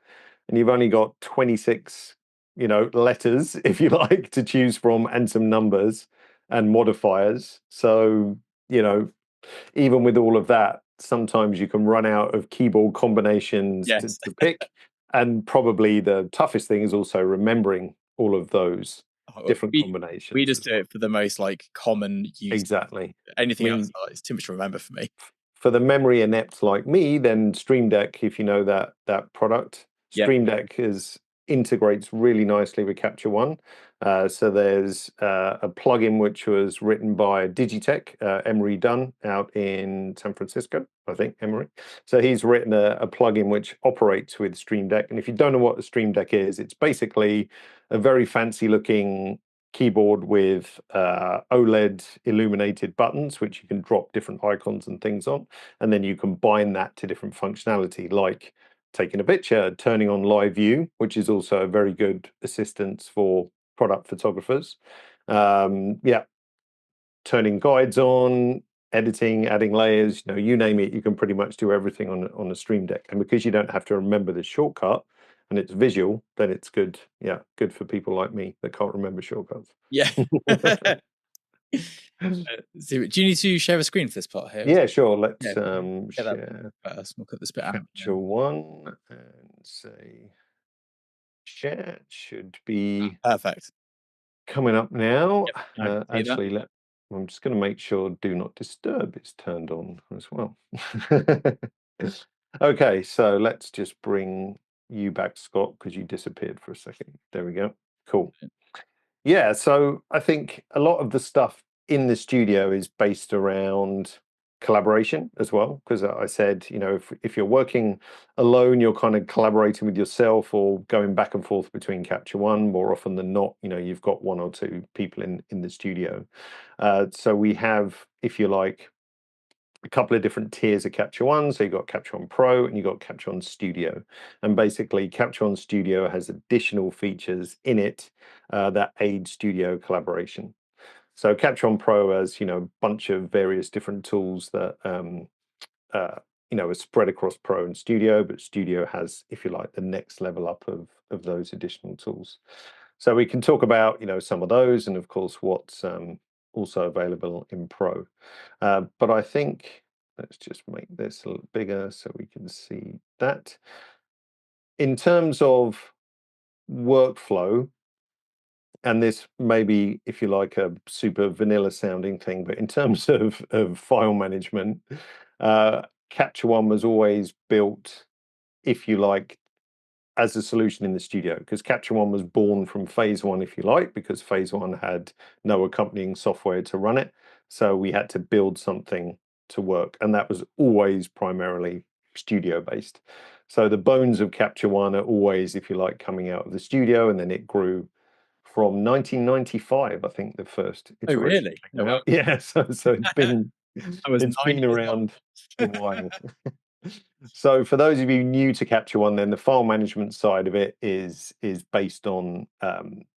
and you've only got 26, letters, if you like, to choose from, and some numbers and modifiers. So, even with all of that, sometimes you can run out of keyboard combinations Yes. to pick. And probably the toughest thing is also remembering all of those different combinations. We just do it for the most common use. Exactly. Anything else, it's too much to remember for me. For the memory inept like me, then Stream Deck, if you know that product, Stream Deck integrates really nicely with Capture One. So there's a plugin which was written by Digitech, Emery Dunn, out in San Francisco, I think, Emery. So he's written a plugin which operates with Stream Deck. And if you don't know what the Stream Deck is, it's basically a very fancy looking keyboard with OLED illuminated buttons, which you can drop different icons and things on. And then you combine that to different functionality, like taking a picture, turning on live view, which is also a very good assistance for product photographers. Turning guides on, editing, adding layers, you name it, you can pretty much do everything on a Stream Deck. And because you don't have to remember the shortcut and it's visual, then it's good. Yeah, good for people like me that can't remember shortcuts. Yeah. Do you need to share a screen for this part here? Yeah, sure. Let's share first. We'll cut this bit out. Capture One and say share. Should be perfect. Coming up now. Yep, actually, I'm just going to make sure Do Not Disturb is turned on as well. Okay, so let's just bring you back, Scott, because you disappeared for a second. There we go. Cool. Yeah, so I think a lot of the stuff in the studio is based around collaboration as well, because I said, if you're working alone, you're kind of collaborating with yourself or going back and forth between Capture One. More often than not, you've got one or two people in the studio. So we have, if you like, a couple of different tiers of Capture One. So you've got Capture One Pro and you've got Capture One Studio. And basically, Capture One Studio has additional features in it that aid studio collaboration. So Capture One Pro has, a bunch of various different tools that, are spread across Pro and Studio, but Studio has, if you like, the next level up of those additional tools. So we can talk about, some of those and, of course, what's also available in Pro. But I think, let's just make this a little bigger so we can see that. In terms of workflow, and this may be, if you like, a super vanilla sounding thing, but in terms of file management, Capture One was always built, if you like, as a solution in the studio, because Capture One was born from Phase One, if you like, because Phase One had no accompanying software to run it. So we had to build something to work. And that was always primarily studio based. So the bones of Capture One are always, if you like, coming out of the studio, and then it grew from 1995, I think, the first iteration. Oh, really? Yeah, so it's been around a while. So for those of you new to Capture One, then the file management side of it is based on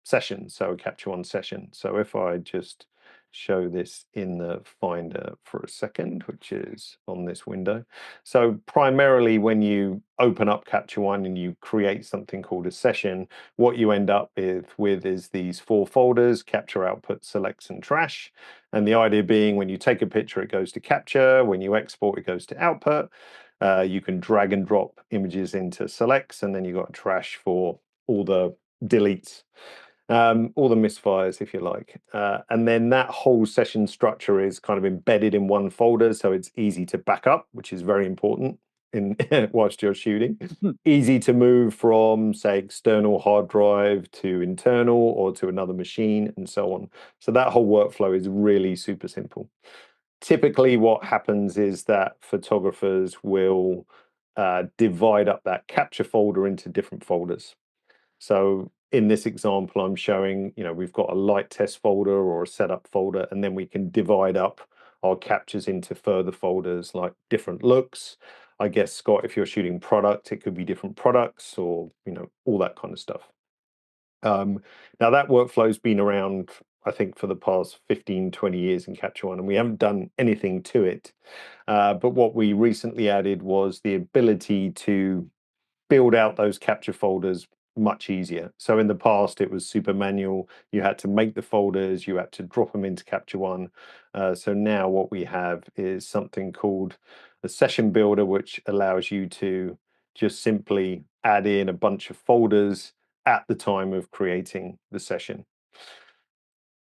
sessions, so a Capture One session. So if I just show this in the Finder for a second, which is on this window. So primarily when you open up Capture One and you create something called a session, what you end up with is these 4 folders: capture, output, selects, and trash. And the idea being, when you take a picture, it goes to capture. When you export, it goes to output. You can drag and drop images into selects, and then you've got trash for all the deletes, all the misfires, if you like. And then that whole session structure is kind of embedded in one folder, so it's easy to back up, which is very important in whilst you're shooting. Easy to move from, say, external hard drive to internal or to another machine, and so on. So that whole workflow is really super simple. Typically what happens is that photographers will divide up that capture folder into different folders. So in this example, I'm showing, we've got a light test folder or a setup folder, and then we can divide up our captures into further folders like different looks. I guess, Scott, if you're shooting product, it could be different products or, all that kind of stuff. Now that workflow's been around, I think, for the past 15, 20 years in Capture One, and we haven't done anything to it. But what we recently added was the ability to build out those capture folders much easier. So in the past, it was super manual. You had to make the folders, you had to drop them into Capture One. So now what we have is something called a session builder, which allows you to just simply add in a bunch of folders at the time of creating the session.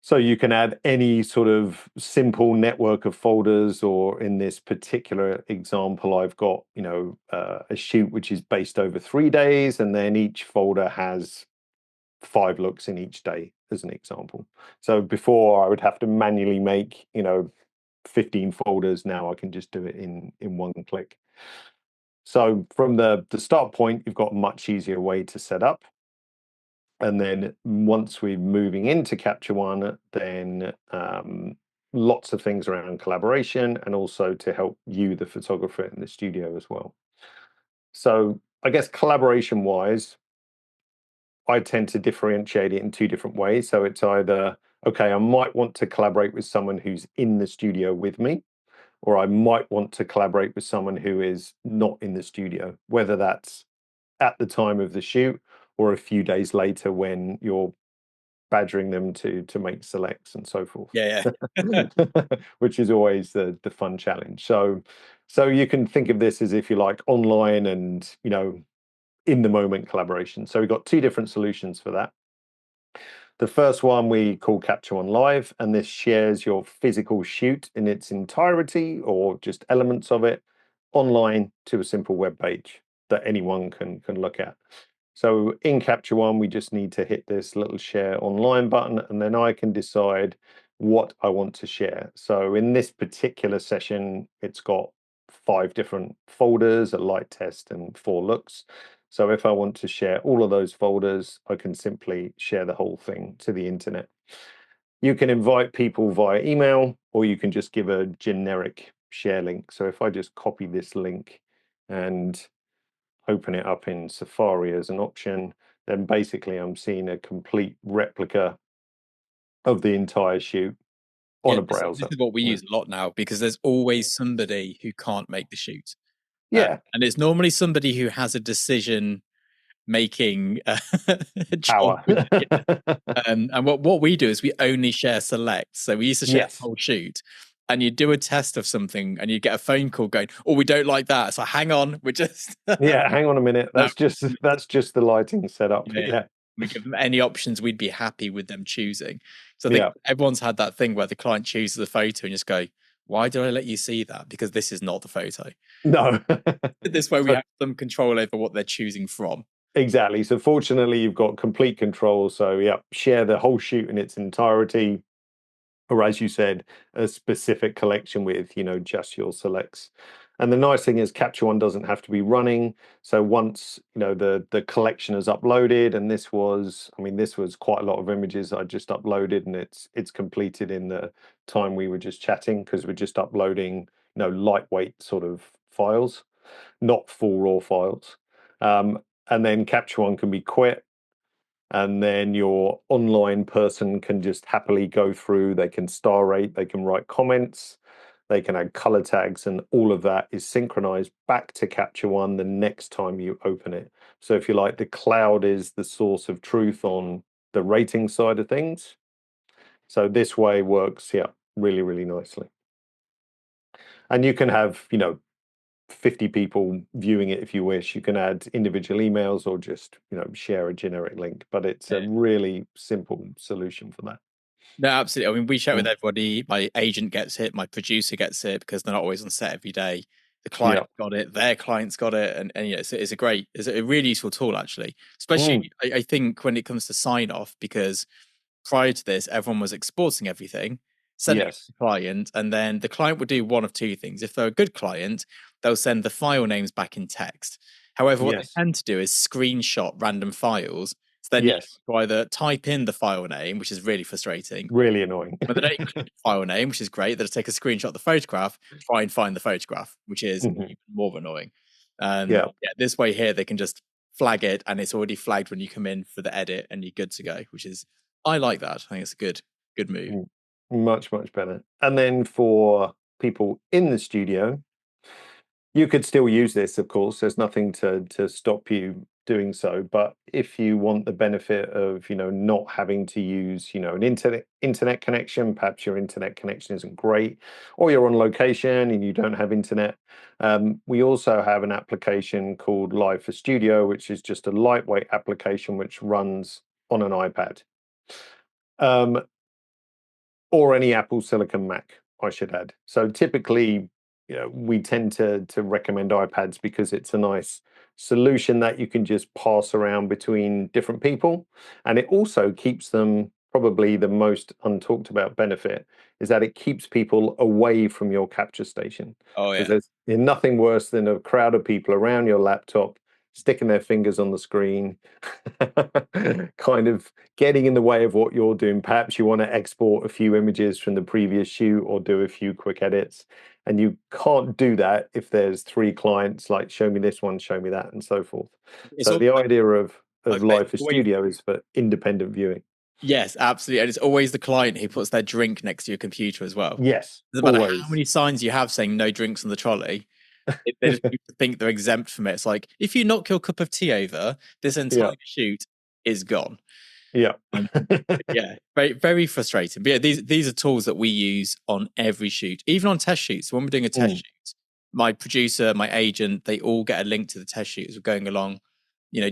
So you can add any sort of simple network of folders, or in this particular example, I've got, a shoot which is based over 3 days, and then each folder has 5 looks in each day, as an example. So before I would have to manually make, 15 folders. Now I can just do it in one click. So from the start point, you've got a much easier way to set up. And then once we're moving into Capture One, then lots of things around collaboration, and also to help you, the photographer, in the studio as well. So I guess collaboration wise, I tend to differentiate it in 2 different ways. So it's either, okay, I might want to collaborate with someone who's in the studio with me, or I might want to collaborate with someone who is not in the studio, whether that's at the time of the shoot or a few days later when you're badgering them to make selects and so forth. Yeah. Which is always the fun challenge. So you can think of this as, if you like, online and in the moment collaboration. So we've got 2 different solutions for that. The first one we call Capture One Live, and this shares your physical shoot in its entirety or just elements of it online to a simple web page that anyone can look at. So in Capture One, we just need to hit this little share online button, and then I can decide what I want to share. So in this particular session, it's got 5 different folders, a light test, and 4 looks. So if I want to share all of those folders, I can simply share the whole thing to the internet. You can invite people via email, or you can just give a generic share link. So if I just copy this link and open it up in Safari as an option, then basically I'm seeing a complete replica of the entire shoot on a browser. This is what we use a lot now, because there's always somebody who can't make the shoot. Yeah. And it's normally somebody who has a decision making Power. and what we do is we only share select. So we used to share the whole shoot, and you do a test of something and you get a phone call going, oh, we don't like that. So hang on, we're just yeah, hang on a minute. That's just the lighting setup. Yeah. We give them any options we'd be happy with them choosing. So I think everyone's had that thing where the client chooses the photo and just go, why did I let you see that? Because this is not the photo. No. This way we have some control over what they're choosing from. Exactly. So fortunately, you've got complete control. So share the whole shoot in its entirety, or as you said, a specific collection with, just your selects. And the nice thing is Capture One doesn't have to be running. So once, the collection is uploaded, and this was quite a lot of images I just uploaded, and it's completed in the time we were just chatting, because we're just uploading, lightweight sort of files, not full raw files. And then Capture One can be quit, and then your online person can just happily go through. They can star rate, they can write comments, they can add color tags, and all of that is synchronized back to Capture One the next time you open it. So if you like, the cloud is the source of truth on the rating side of things. So this way works, really, really nicely. And you can have, 50 people viewing it if you wish. You can add individual emails, or just share a generic link, but it's a really simple solution for that. No, absolutely. I mean, we chat with everybody. My agent gets it, my producer gets it, because they're not always on set every day. The client got it, their client's got it, and it's a really useful tool, actually. Especially I think when it comes to sign off, because prior to this, everyone was exporting everything, sending it to the client, and then the client would do one of 2 things. If they're a good client, they'll send the file names back in text. However, what they tend to do is screenshot random files. So then you can either type in the file name, which is really frustrating, really annoying, but they don't include the file name, which is great. They just take a screenshot of the photograph, try and find the photograph, which is even more annoying. This way here, they can just flag it, and it's already flagged when you come in for the edit, and you're good to go, which is, I like that. I think it's a good move. Much, much better. And then for people in the studio, You could still use this, of course. There's nothing to stop you doing so. But if you want the benefit of, not having to use, an internet connection, perhaps your internet connection isn't great, or you're on location and you don't have internet. We also have an application called Live for Studio, which is just a lightweight application which runs on an iPad. Or any Apple Silicon Mac, I should add. So typically, we tend to recommend iPads because it's a nice solution that you can just pass around between different people. And it also keeps them, probably the most untalked about benefit is that it keeps people away from your capture station. Oh, yeah. Because there's nothing worse than a crowd of people around your laptop sticking their fingers on the screen, kind of getting in the way of what you're doing. Perhaps you want to export a few images from the previous shoot or do a few quick edits. And you can't do that if there's 3 clients, like show me this one, show me that, and so forth. So the idea of Live for Studio is for independent viewing. Yes, absolutely. And it's always the client who puts their drink next to your computer as well. Yes. No matter how many signs you have saying no drinks on the trolley, they just think they're exempt from it. It's like, if you knock your cup of tea over, this entire shoot is gone. Yeah. Yeah, very, very frustrating. But yeah, these are tools that we use on every shoot, even on test shoots. When we're doing a test shoot, my producer, my agent, they all get a link to the test shoot as we're going along,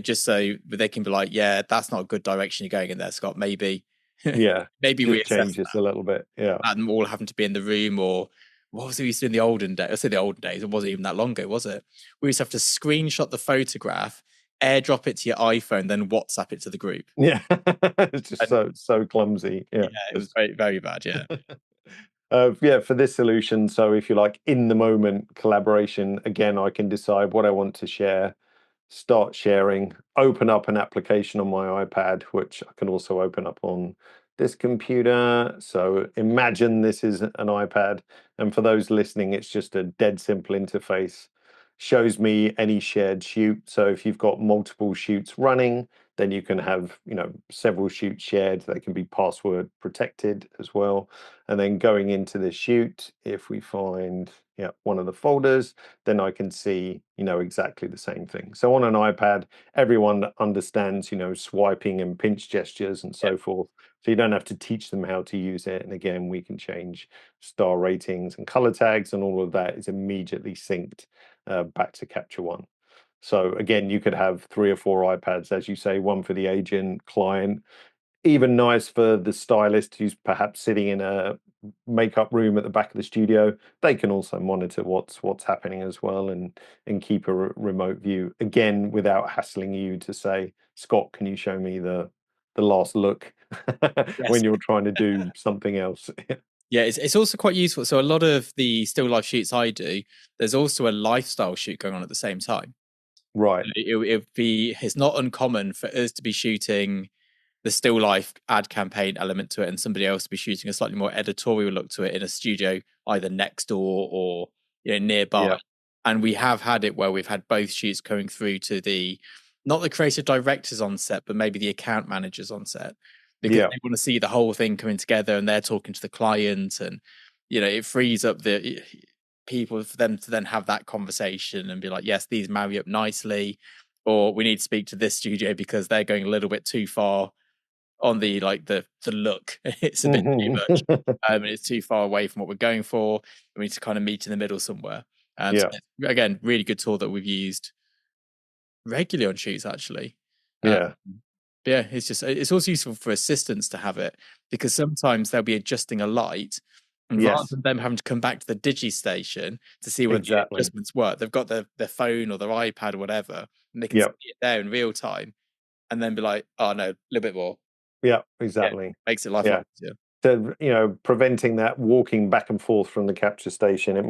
just so they can be like, yeah, that's not a good direction you're going in there, Scott. Maybe we change this a little bit. Yeah. And all having to be in the room, or what was it we used to do in the olden days? I say the olden days, it wasn't even that long ago, was it? We used to have to screenshot the photograph, airdrop it to your iPhone, then WhatsApp it to the group. Yeah. It's just so clumsy. Yeah. It was very, very bad. Yeah. For this solution, so if you like in the moment collaboration, again, I can decide what I want to share, start sharing, open up an application on my iPad, which I can also open up on this computer. So imagine this is an iPad. And for those listening, it's just a dead simple interface. Shows me any shared shoot. So if you've got multiple shoots running, then you can have, several shoots shared. They can be password protected as well. And then going into the shoot, if we find one of the folders, then I can see, exactly the same thing. So on an iPad, everyone understands, swiping and pinch gestures and so forth. So you don't have to teach them how to use it. And again, we can change star ratings and color tags, and all of that is immediately synced back to Capture One. So again, you could have 3 or 4 iPads, as you say, one for the agent, client, even nice for the stylist who's perhaps sitting in a makeup room at the back of the studio. They can also monitor what's happening as well, and keep a remote view, again, without hassling you to say, Scott, can you show me the last look when you're trying to do something else? Yeah, it's also quite useful. So a lot of the still life shoots I do, there's also a lifestyle shoot going on at the same time. Right. It's not uncommon for us to be shooting the still life ad campaign element to it, and somebody else to be shooting a slightly more editorial look to it in a studio either next door or nearby. Yeah. And we have had it where we've had both shoots going through to not the creative directors on set, but maybe the account managers on set, because they want to see the whole thing coming together, and they're talking to the client, and it frees up the people for them to then have that conversation and be like, yes, these marry up nicely, or we need to speak to this studio because they're going a little bit too far on the look. It's a bit too much, and it's too far away from what we're going for. We need to kind of meet in the middle somewhere. So again, really good tool that we've used regularly on shoots, actually. It's also useful for assistants to have it, because sometimes they'll be adjusting a light, and rather than them having to come back to the digi station to see whether the adjustments work, they've got their phone or their iPad or whatever, and they can see it there in real time, and then be like, oh no, a little bit more. Yeah, exactly. Makes it life easier. So, preventing that walking back and forth from the capture station, it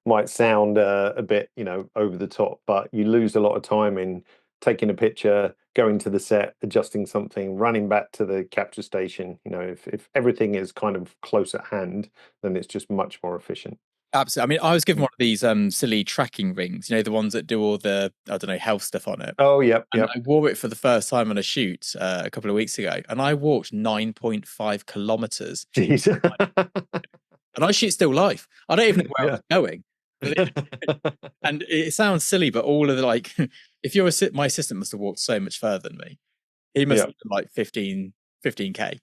might sound a bit, over the top, but you lose a lot of time in taking a picture, going to the set, adjusting something, running back to the capture station. If everything is kind of close at hand, then it's just much more efficient. Absolutely. I mean, I was given one of these silly tracking rings, the ones that do all the, I don't know, health stuff on it. Oh, yep. And I wore it for the first time on a shoot a couple of weeks ago, and I walked 9.5 kilometers. Jeez. And I shoot still life. I don't even know where I was going. And it sounds silly, but all of the like, if you're my assistant must have walked so much further than me. He must have done like 15K.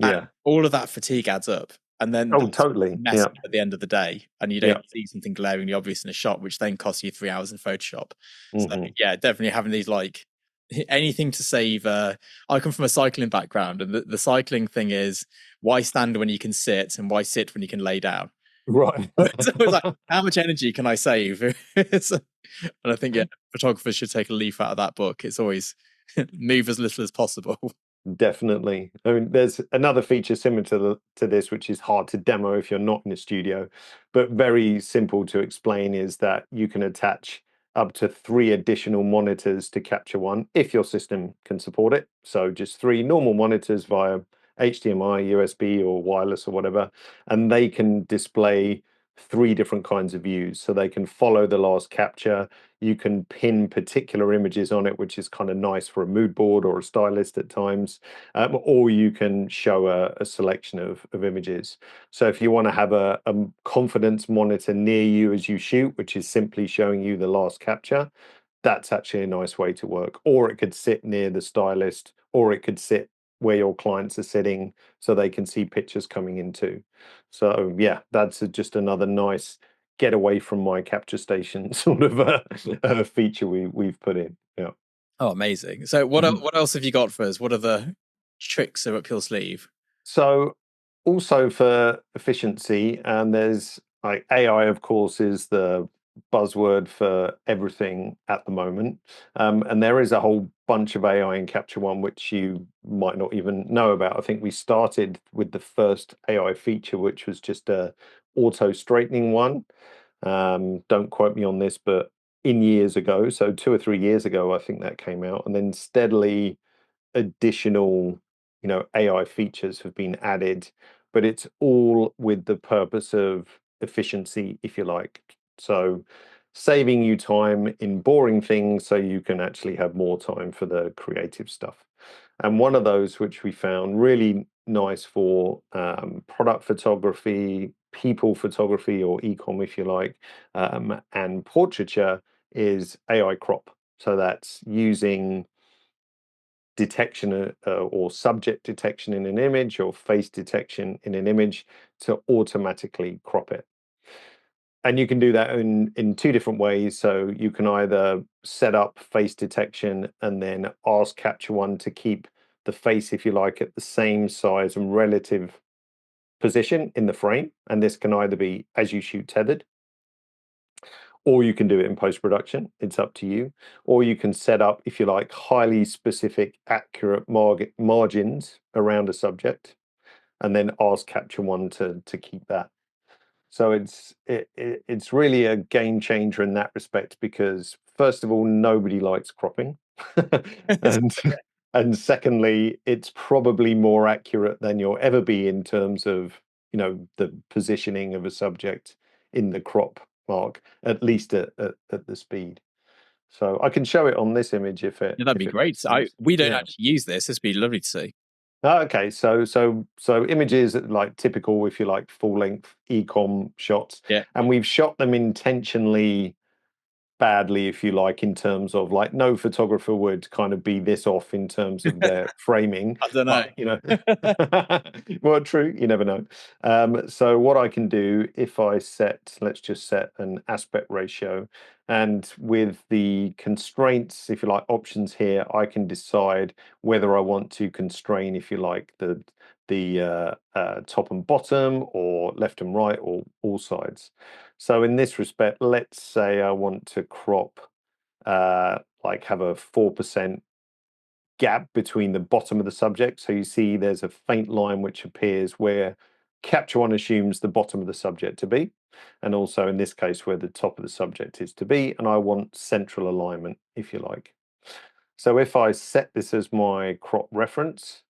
And all of that fatigue adds up. And then totally. mess up at the end of the day, and you don't see something glaringly obvious in a shot, which then costs you 3 hours in Photoshop. So definitely having these like anything to save. I come from a cycling background, and the cycling thing is why stand when you can sit, and why sit when you can lay down. Right. So it's like, how much energy can I save? And I think photographers should take a leaf out of that book. It's always move as little as possible. Definitely. I mean, there's another feature similar to this, which is hard to demo if you're not in a studio, but very simple to explain, is that you can attach up to 3 additional monitors to Capture One if your system can support it. So just 3 normal monitors via HDMI, USB, or wireless or whatever, and they can display 3 different kinds of views. So they can follow the last capture. You can pin particular images on it, which is kind of nice for a mood board or a stylist at times, or you can show a selection of images. So if you want to have a confidence monitor near you as you shoot, which is simply showing you the last capture, that's actually a nice way to work. Or it could sit near the stylist, or it could sit where your clients are sitting so they can see pictures coming in too. So yeah, that's just another nice get away from my capture station sort of a feature we've put in. Yeah. Oh, amazing. So what else have you got for us? What are the tricks are up your sleeve? So also for efficiency, and there's like AI, of course, is the buzzword for everything at the moment. And there is a whole bunch of AI in Capture One, which you might not even know about. I think we started with the first AI feature, which was just a auto straightening one. Don't quote me on this, but in years ago, so 2 or 3 years ago, I think that came out, and then steadily additional, AI features have been added, but it's all with the purpose of efficiency, if you like. So saving you time in boring things so you can actually have more time for the creative stuff. And one of those which we found really nice for product photography, people photography, or e-com, if you like, and portraiture is AI crop. So that's using detection or subject detection in an image or face detection in an image to automatically crop it. And you can do that in 2 different ways. So you can either set up face detection and then ask Capture One to keep the face, if you like, at the same size and relative position in the frame. And this can either be as you shoot tethered, or you can do it in post-production. It's up to you. Or you can set up, if you like, highly specific, accurate margins around a subject, and then ask Capture One to keep that. So it's really a game changer in that respect, because first of all, nobody likes cropping, and secondly, it's probably more accurate than you'll ever be in terms of the positioning of a subject in the crop mark, at least at the speed. So I can show it on this image if it. Yeah, that'd be great. We don't actually use this. This would be lovely to see. Okay, so images like typical, if you like, full length e-com shots, and we've shot them intentionally badly, if you like, in terms of like no photographer would kind of be this off in terms of their framing. I don't know. But, well, true, you never know. So what I can do, if I let's just set an aspect ratio, and with the constraints, if you like, options here, I can decide whether I want to constrain, if you like, the top and bottom, or left and right, or all sides. So in this respect, let's say I want to crop, like have a 4% gap between the bottom of the subject. So you see there's a faint line which appears where Capture One assumes the bottom of the subject to be, and also in this case where the top of the subject is to be, and I want central alignment, if you like. So if I set this as my crop reference,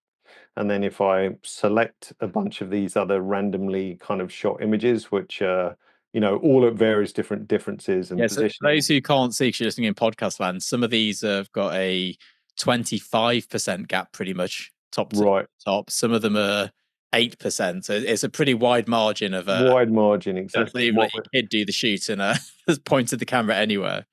and then if I select a bunch of these other randomly kind of shot images, which all at various differences and positioning. So those who can't see, because you're listening in podcast land, some of these have got a 25% gap pretty much top to top. Some of them are 8%. So it's a pretty wide margin of wide margin, Just exactly. leave like your kid do the shoot and just pointed the camera anywhere.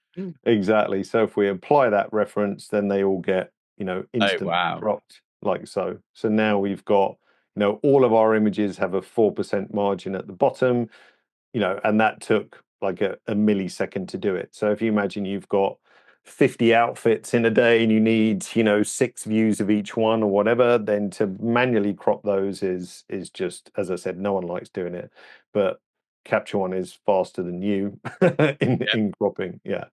Exactly. So if we apply that reference, then they all get, instantly wow. cropped like so. So now we've got, all of our images have a 4% margin at the bottom, and that took like a millisecond to do it. So if you imagine you've got 50 outfits in a day and you need, 6 views of each one or whatever, then to manually crop those is just, as I said, no one likes doing it. But Capture One is faster than you in cropping. Yeah.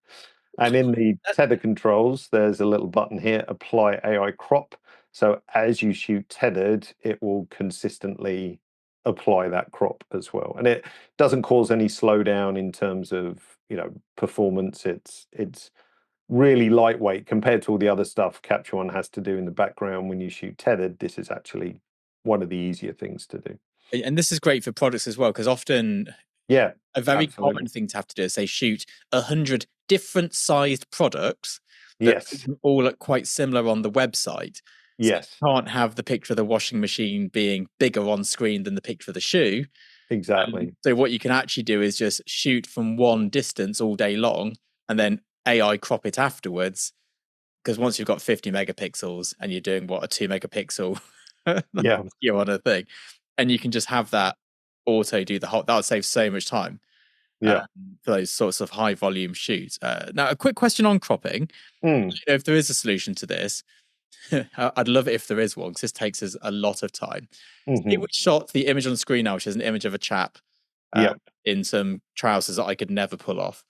And in the tether controls, there's a little button here, apply AI crop. So as you shoot tethered, it will consistently apply that crop as well. And it doesn't cause any slowdown in terms of, performance. It's really lightweight compared to all the other stuff Capture One has to do in the background when you shoot tethered. This is actually one of the easier things to do. And this is great for products as well, because often a very common thing to have to do is say shoot 100 different sized products that all look quite similar on the website. Yes. So you can't have the picture of the washing machine being bigger on screen than the picture of the shoe. Exactly. So what you can actually do is just shoot from one distance all day long and then AI crop it afterwards. Because once you've got 50 megapixels and you're doing a 2 megapixel you're on a thing, and you can just have that auto do the whole, that would save so much time for those sorts of high volume shoots. Now, a quick question on cropping. If there is a solution to this, I'd love it if there is one, because this takes us a lot of time. We shot the image on screen now, which is an image of a chap in some trousers that I could never pull off.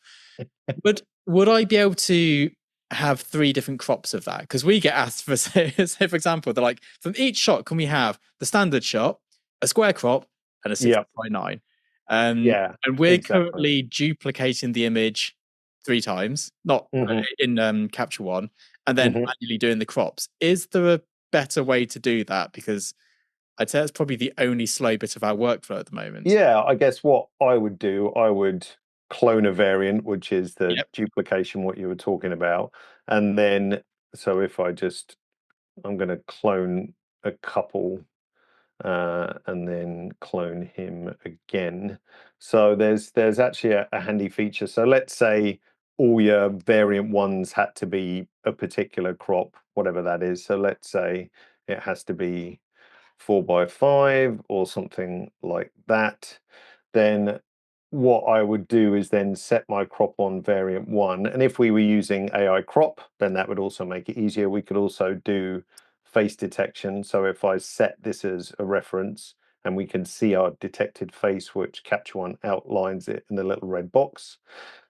But would I be able to have 3 different crops of that? Because we get asked for, say for example, they're like, from each shot, can we have the standard shot, a square crop, and a 6:9? And we're currently duplicating the image 3 times, not in Capture One, and then manually doing the crops. Is there a better way to do that? Because I'd say that's probably the only slow bit of our workflow at the moment. Yeah, I guess what I would do, I would clone a variant, which is the duplication, what you were talking about. And then, so if I'm going to clone a couple and then clone him again. So there's actually a handy feature. So let's say all your variant ones had to be a particular crop, whatever that is. So let's say it has to be 4:5 or something like that. Then what I would do is then set my crop on variant 1. And if we were using AI crop, then that would also make it easier. We could also do face detection. So if I set this as a reference and we can see our detected face, which Capture One outlines it in the little red box.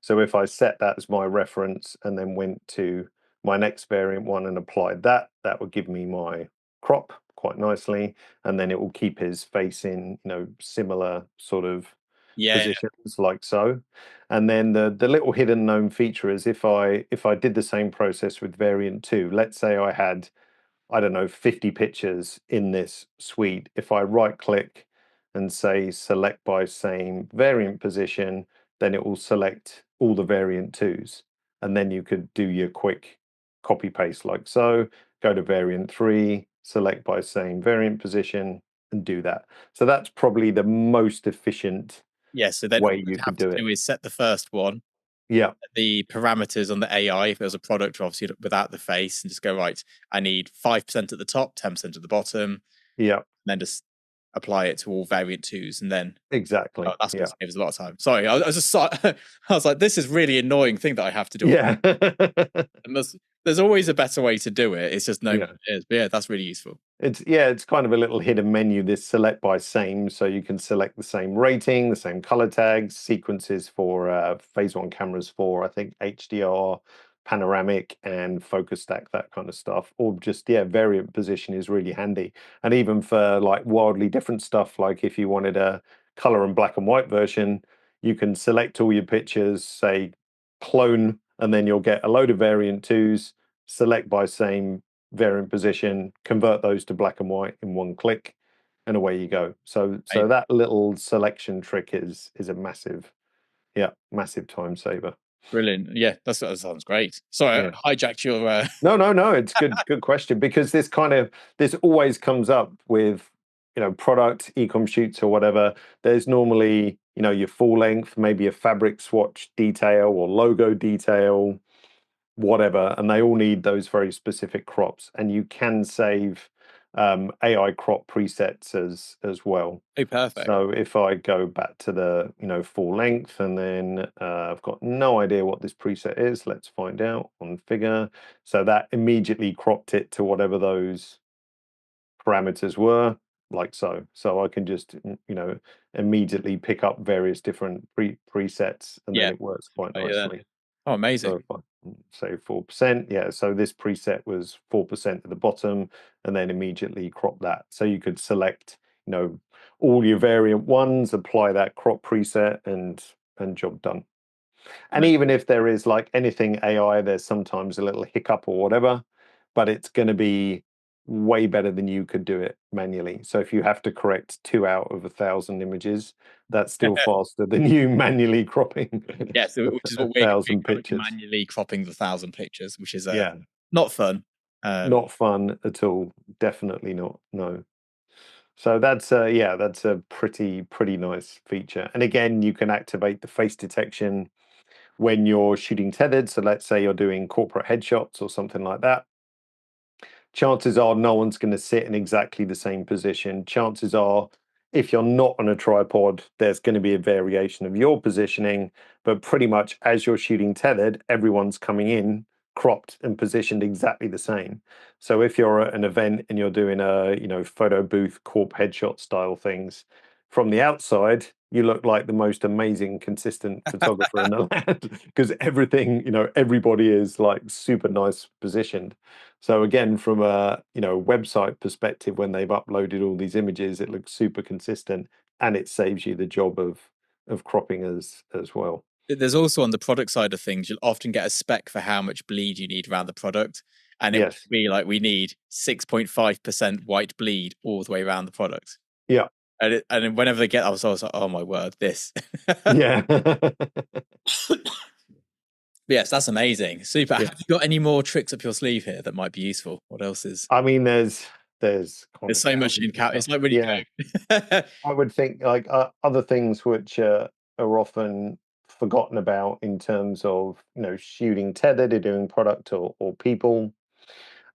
So if I set that as my reference and then went to my next variant 1 and applied that, that would give me my crop quite nicely. And then it will keep his face in, similar sort of positions like so. And then the little hidden known feature is if I did the same process with variant 2, let's say I had, I don't know, 50 pictures in this suite. If I right click and say select by same variant position, then it will select all the variant 2s. And then you could do your quick copy paste like so, go to variant 3, select by same variant position, and do that. So that's probably the most efficient so then way you could do it. Is set the first one. The parameters on the AI, if it was a product, obviously without the face, and just go, right, I need 5% at the top, 10% at the bottom. And then just apply it to all variant 2s, and then exactly. That's going to save us a lot of time. Sorry, I was just I was like, this is really annoying thing that I have to do. And there's always a better way to do it. It's just no one is. But that's really useful. It's kind of a little hidden menu, this select by same, so you can select the same rating, the same color tags, sequences for phase 1 cameras for, I think, HDR, panoramic, and focus stack, that kind of stuff. Or just variant position is really handy. And even for like wildly different stuff, like if you wanted a color and black and white version, you can select all your pictures, say clone, and then you'll get a load of variant 2s, select by same variant position, convert those to black and white in one click, and away you go. So that little selection trick is a massive time saver. Brilliant. Yeah, that sounds great. Sorry, I hijacked your No, it's good question, because this always comes up with product e-com shoots or whatever, there's normally, your full length, maybe a fabric swatch detail or logo detail, whatever, and they all need those very specific crops. And you can save AI crop presets as well. Oh, perfect. So if I go back to the full length, and then I've got no idea what this preset is. Let's find out on figure. So that immediately cropped it to whatever those parameters were, like so. So I can just immediately pick up various different presets, and then it works quite nicely. Oh, amazing. So if I say 4%, yeah, so this preset was 4% at the bottom, and then immediately crop that. So you could select, all your variant ones, apply that crop preset, and job done. And even if there is like anything AI, there's sometimes a little hiccup or whatever, but it's going to be way better than you could do it manually. So if you have to correct 2 out of 1,000 images, that's still faster than you manually cropping. Yeah, so which is what we're 1,000 pictures. Manually cropping the 1,000 pictures, which is not fun. Not fun at all. Definitely not. No. So that's a pretty nice feature. And again, you can activate the face detection when you're shooting tethered. So let's say you're doing corporate headshots or something like that. Chances are no one's going to sit in exactly the same position. Chances are, if you're not on a tripod, there's going to be a variation of your positioning, but pretty much as you're shooting tethered, everyone's coming in cropped and positioned exactly the same. So if you're at an event and you're doing a photo booth corp headshot style things, from the outside you look like the most amazing consistent photographer in the land, because everything, everybody is like super nice positioned. So again, from a website perspective, when they've uploaded all these images, it looks super consistent, and it saves you the job of cropping as well. There's also, on the product side of things, you'll often get a spec for how much bleed you need around the product, and it would be like, we need 6.5% white bleed all the way around the product. Yeah. And whenever they get, I was like, oh my word, this. Yeah. Yes, that's amazing. Super. Yeah. Have you got any more tricks up your sleeve here that might be useful? What else is? I mean, there's so much in count. It's like, really I would think like other things which are often forgotten about in terms of shooting tethered or doing product or people.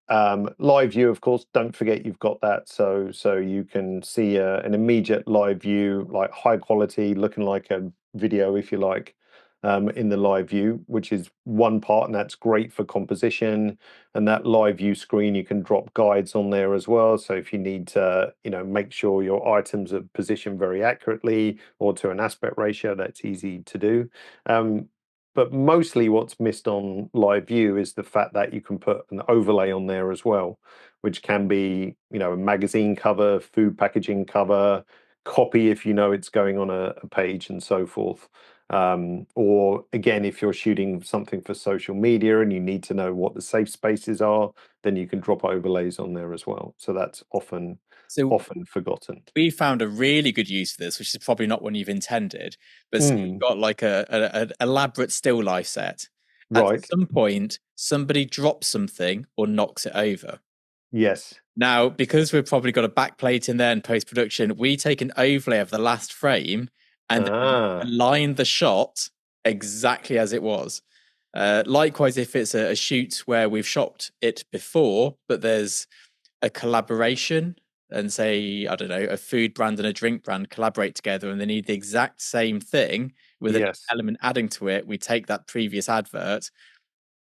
Live view, of course, don't forget you've got that, so you can see an immediate live view, like high quality, looking like a video, if you like, in the live view, which is one part, and that's great for composition. And that live view screen, you can drop guides on there as well. So if you need to, make sure your items are positioned very accurately or to an aspect ratio, that's easy to do. But mostly what's missed on live view is the fact that you can put an overlay on there as well, which can be, a magazine cover, food packaging cover, copy if it's going on a page, and so forth. Or again, if you're shooting something for social media and you need to know what the safe spaces are, then you can drop overlays on there as well. So that's often forgotten. We found a really good use for this, which is probably not one you've intended, but you've got like an elaborate still life set. Right. At some point, somebody drops something or knocks it over. Yes. Now, because we've probably got a backplate in there in post-production, we take an overlay of the last frame and align the shot exactly as it was. Likewise, if it's a shoot where we've shot it before, but there's a collaboration, and say, I don't know, a food brand and a drink brand collaborate together and they need the exact same thing with an element adding to it, we take that previous advert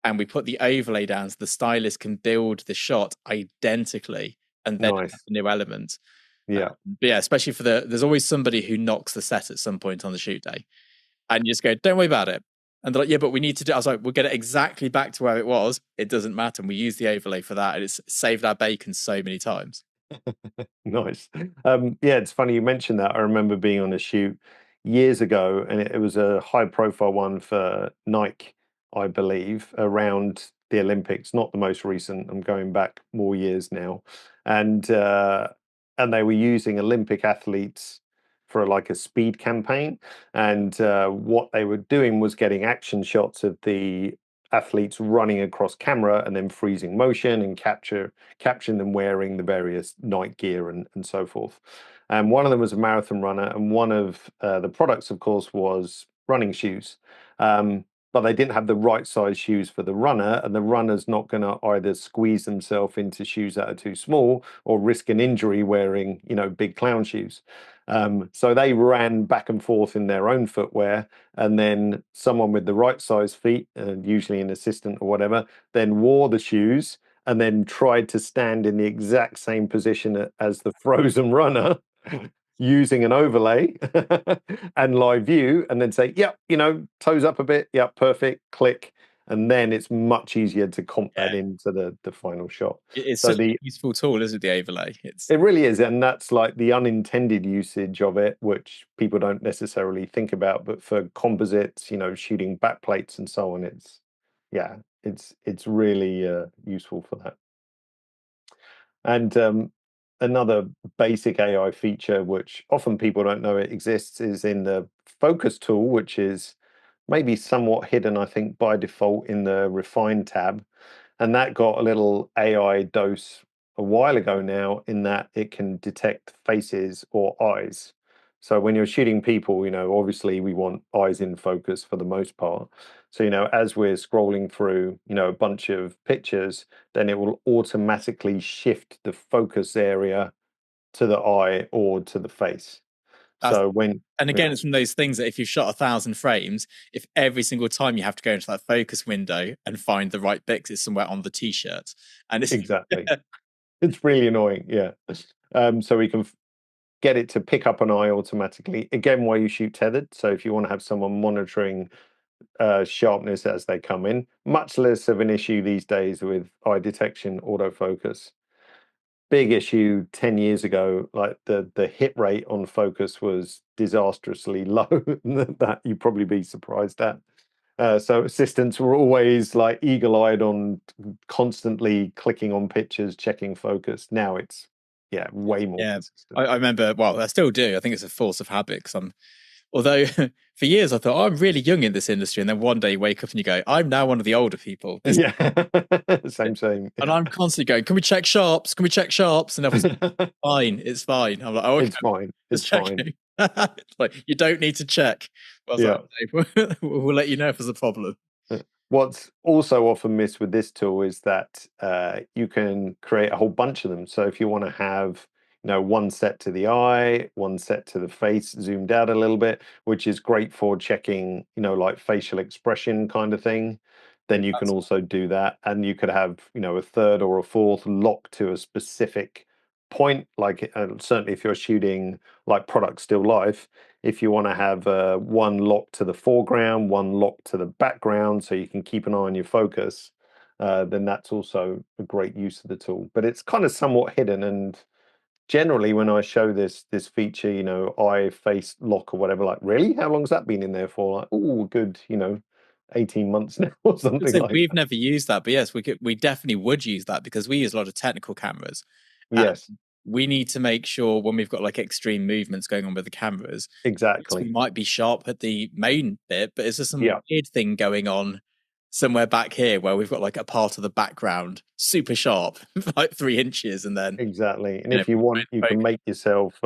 and we put the overlay down so the stylist can build the shot identically and then have the new element. Yeah. But yeah, especially for there's always somebody who knocks the set at some point on the shoot day. And you just go, don't worry about it. And they're like, yeah, but we need to do. I was like, we'll get it exactly back to where it was. It doesn't matter. And we use the overlay for that. And it's saved our bacon so many times. Nice. Yeah, it's funny you mentioned that. I remember being on a shoot years ago, and it was a high profile one for Nike, I believe, around the Olympics, not the most recent. I'm going back more years now. And they were using Olympic athletes for like a speed campaign. And what they were doing was getting action shots of the athletes running across camera and then freezing motion and capturing them wearing the various night gear and so forth. And one of them was a marathon runner, and one of the products, of course, was running shoes. But they didn't have the right size shoes for the runner, and the runner's not going to either squeeze themselves into shoes that are too small or risk an injury wearing, big clown shoes. So they ran back and forth in their own footwear, and then someone with the right size feet, usually an assistant or whatever, then wore the shoes and then tried to stand in the exact same position as the frozen runner using an overlay and live view, and then say, yep, toes up a bit, yep, perfect, click. And then it's much easier to comp that into the final shot. It's such a useful tool, isn't it, the overlay? It really is. And that's like the unintended usage of it, which people don't necessarily think about. But for composites, shooting backplates and so on, it's really useful for that. And another basic AI feature, which often people don't know it exists, is in the focus tool, which is maybe somewhat hidden, I think, by default in the refine tab. And that got a little AI dose a while ago now, in that it can detect faces or eyes. So when you're shooting people, obviously we want eyes in focus for the most part. So, as we're scrolling through, a bunch of pictures, then it will automatically shift the focus area to the eye or to the face. It's from those things that if you've shot 1,000 frames, if every single time you have to go into that focus window and find the right bits, it's somewhere on the t-shirt, and it's exactly, it's really annoying. Yeah. So we can get it to pick up an eye automatically. Again, while you shoot tethered. So if you want to have someone monitoring sharpness as they come in, much less of an issue these days with eye detection autofocus. Big issue 10 years ago, like the hit rate on focus was disastrously low. That you'd probably be surprised at. So assistants were always like eagle-eyed on constantly clicking on pictures, checking focus. Now it's way more consistent. I remember, well, I still do. I think it's a force of habit, because although for years I thought, I'm really young in this industry, and then one day you wake up and you go, I'm now one of the older people. Yeah, same. And I'm constantly going, can we check sharps? Can we check sharps? And everyone's fine, it's fine. I'm like, oh, okay. It's fine. Like, you don't need to check. Well, we'll let you know if there's a problem. What's also often missed with this tool is that you can create a whole bunch of them. So if you want to have one set to the eye, one set to the face, zoomed out a little bit, which is great for checking, like facial expression kind of thing, then you can also do that. And you could have, a third or a fourth locked to a specific point. Like certainly if you're shooting like product still life, if you want to have one locked to the foreground, one locked to the background, so you can keep an eye on your focus, then that's also a great use of the tool. But it's kind of somewhat hidden, and generally when I show this feature, eye face lock or whatever, like, really, how long's that been in there for? Like, oh, good, 18 months now or something like we've that. never used that, but yes, we definitely would use that, because we use a lot of technical cameras. Yes, we need to make sure when we've got like extreme movements going on with the cameras, exactly, we might be sharp at the main bit, but is there some weird thing going on somewhere back here where we've got like a part of the background super sharp, like 3 inches, and then exactly. And if you want, you can make yourself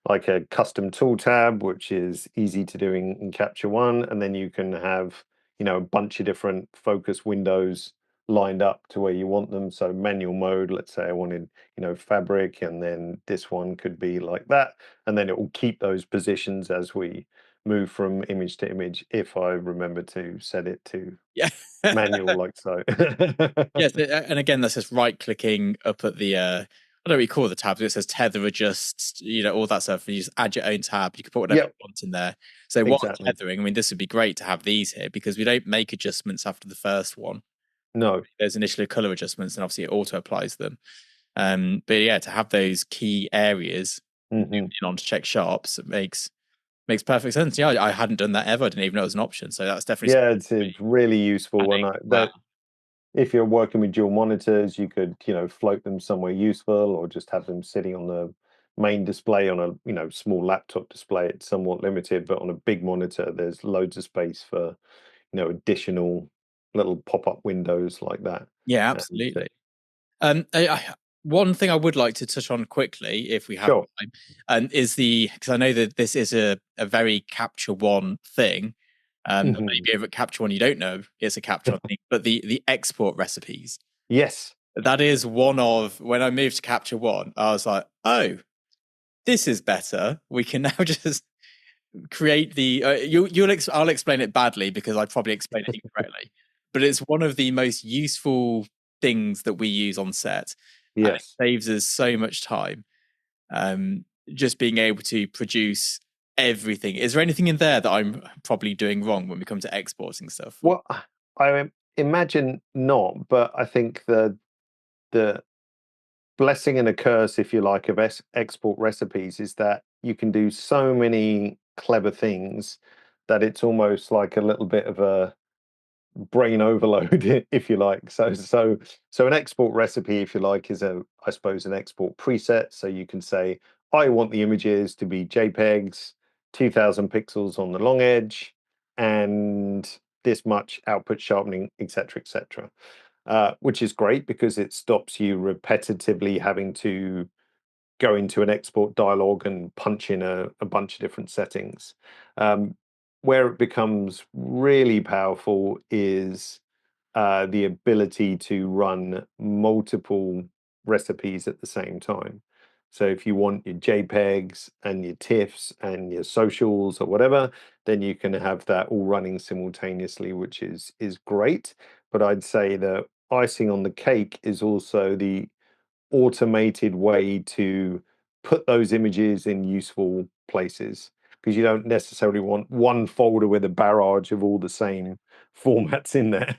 like a custom tool tab, which is easy to do in Capture One, and then you can have a bunch of different focus windows lined up to where you want them. So manual mode, let's say I wanted fabric, and then this one could be like that, and then it will keep those positions as we move from image to image, if I remember to set it to manual like so. Yes, and again, that's just right clicking up at the I don't know what you call the tabs. It says tether, adjust, all that stuff. And you just add your own tab. You can put whatever you want in there. So what tethering? I mean, this would be great to have these here, because we don't make adjustments after the first one. No, there's initially color adjustments, and obviously it auto applies them. But yeah, to have those key areas on to check sharps, it makes perfect sense. Yeah, I hadn't done that ever. I didn't even know it was an option. So that's definitely it's really useful. If you're working with dual monitors, you could float them somewhere useful, or just have them sitting on the main display on a small laptop display. It's somewhat limited, but on a big monitor, there's loads of space for additional little pop-up windows like that. Yeah, absolutely. One thing I would like to touch on quickly, if we have Sure. time, is because I know that this is a very Capture One thing. Maybe over at Capture One you don't know it's a Capture One thing, but the export recipes. Yes. That is one of, when I moved to Capture One, I was like, oh, this is better. We can now just create the I'll explain it badly because I probably explain it incorrectly, but it's one of the most useful things that we use on set. And it Yes. saves us so much time, just being able to produce everything. Is there anything in there that I'm probably doing wrong when we come to exporting stuff? Well, I imagine not, but I think the blessing and a curse, if you like, of export recipes is that you can do so many clever things that it's almost like a little bit of a brain overload, if you like. So an export recipe, if you like, is I suppose an export preset. So you can say, I want the images to be JPEGs, 2000 pixels on the long edge, and this much output sharpening, etc., etc. Which is great because it stops you repetitively having to go into an export dialog and punch in a bunch of different settings. Where it becomes really powerful is the ability to run multiple recipes at the same time. So if you want your JPEGs and your TIFFs and your socials or whatever, then you can have that all running simultaneously, which is great. But I'd say the icing on the cake is also the automated way to put those images in useful places, because you don't necessarily want one folder with a barrage of all the same formats in there.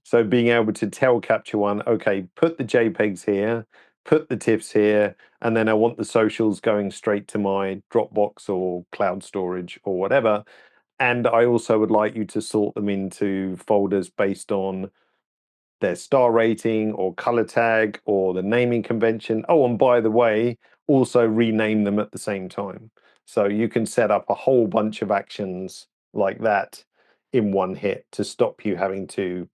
So being able to tell Capture One, okay, put the JPEGs here, put the TIFFs here, and then I want the socials going straight to my Dropbox or cloud storage or whatever. And I also would like you to sort them into folders based on their star rating or color tag or the naming convention. Oh, and by the way, also rename them at the same time. So you can set up a whole bunch of actions like that in one hit to stop you having to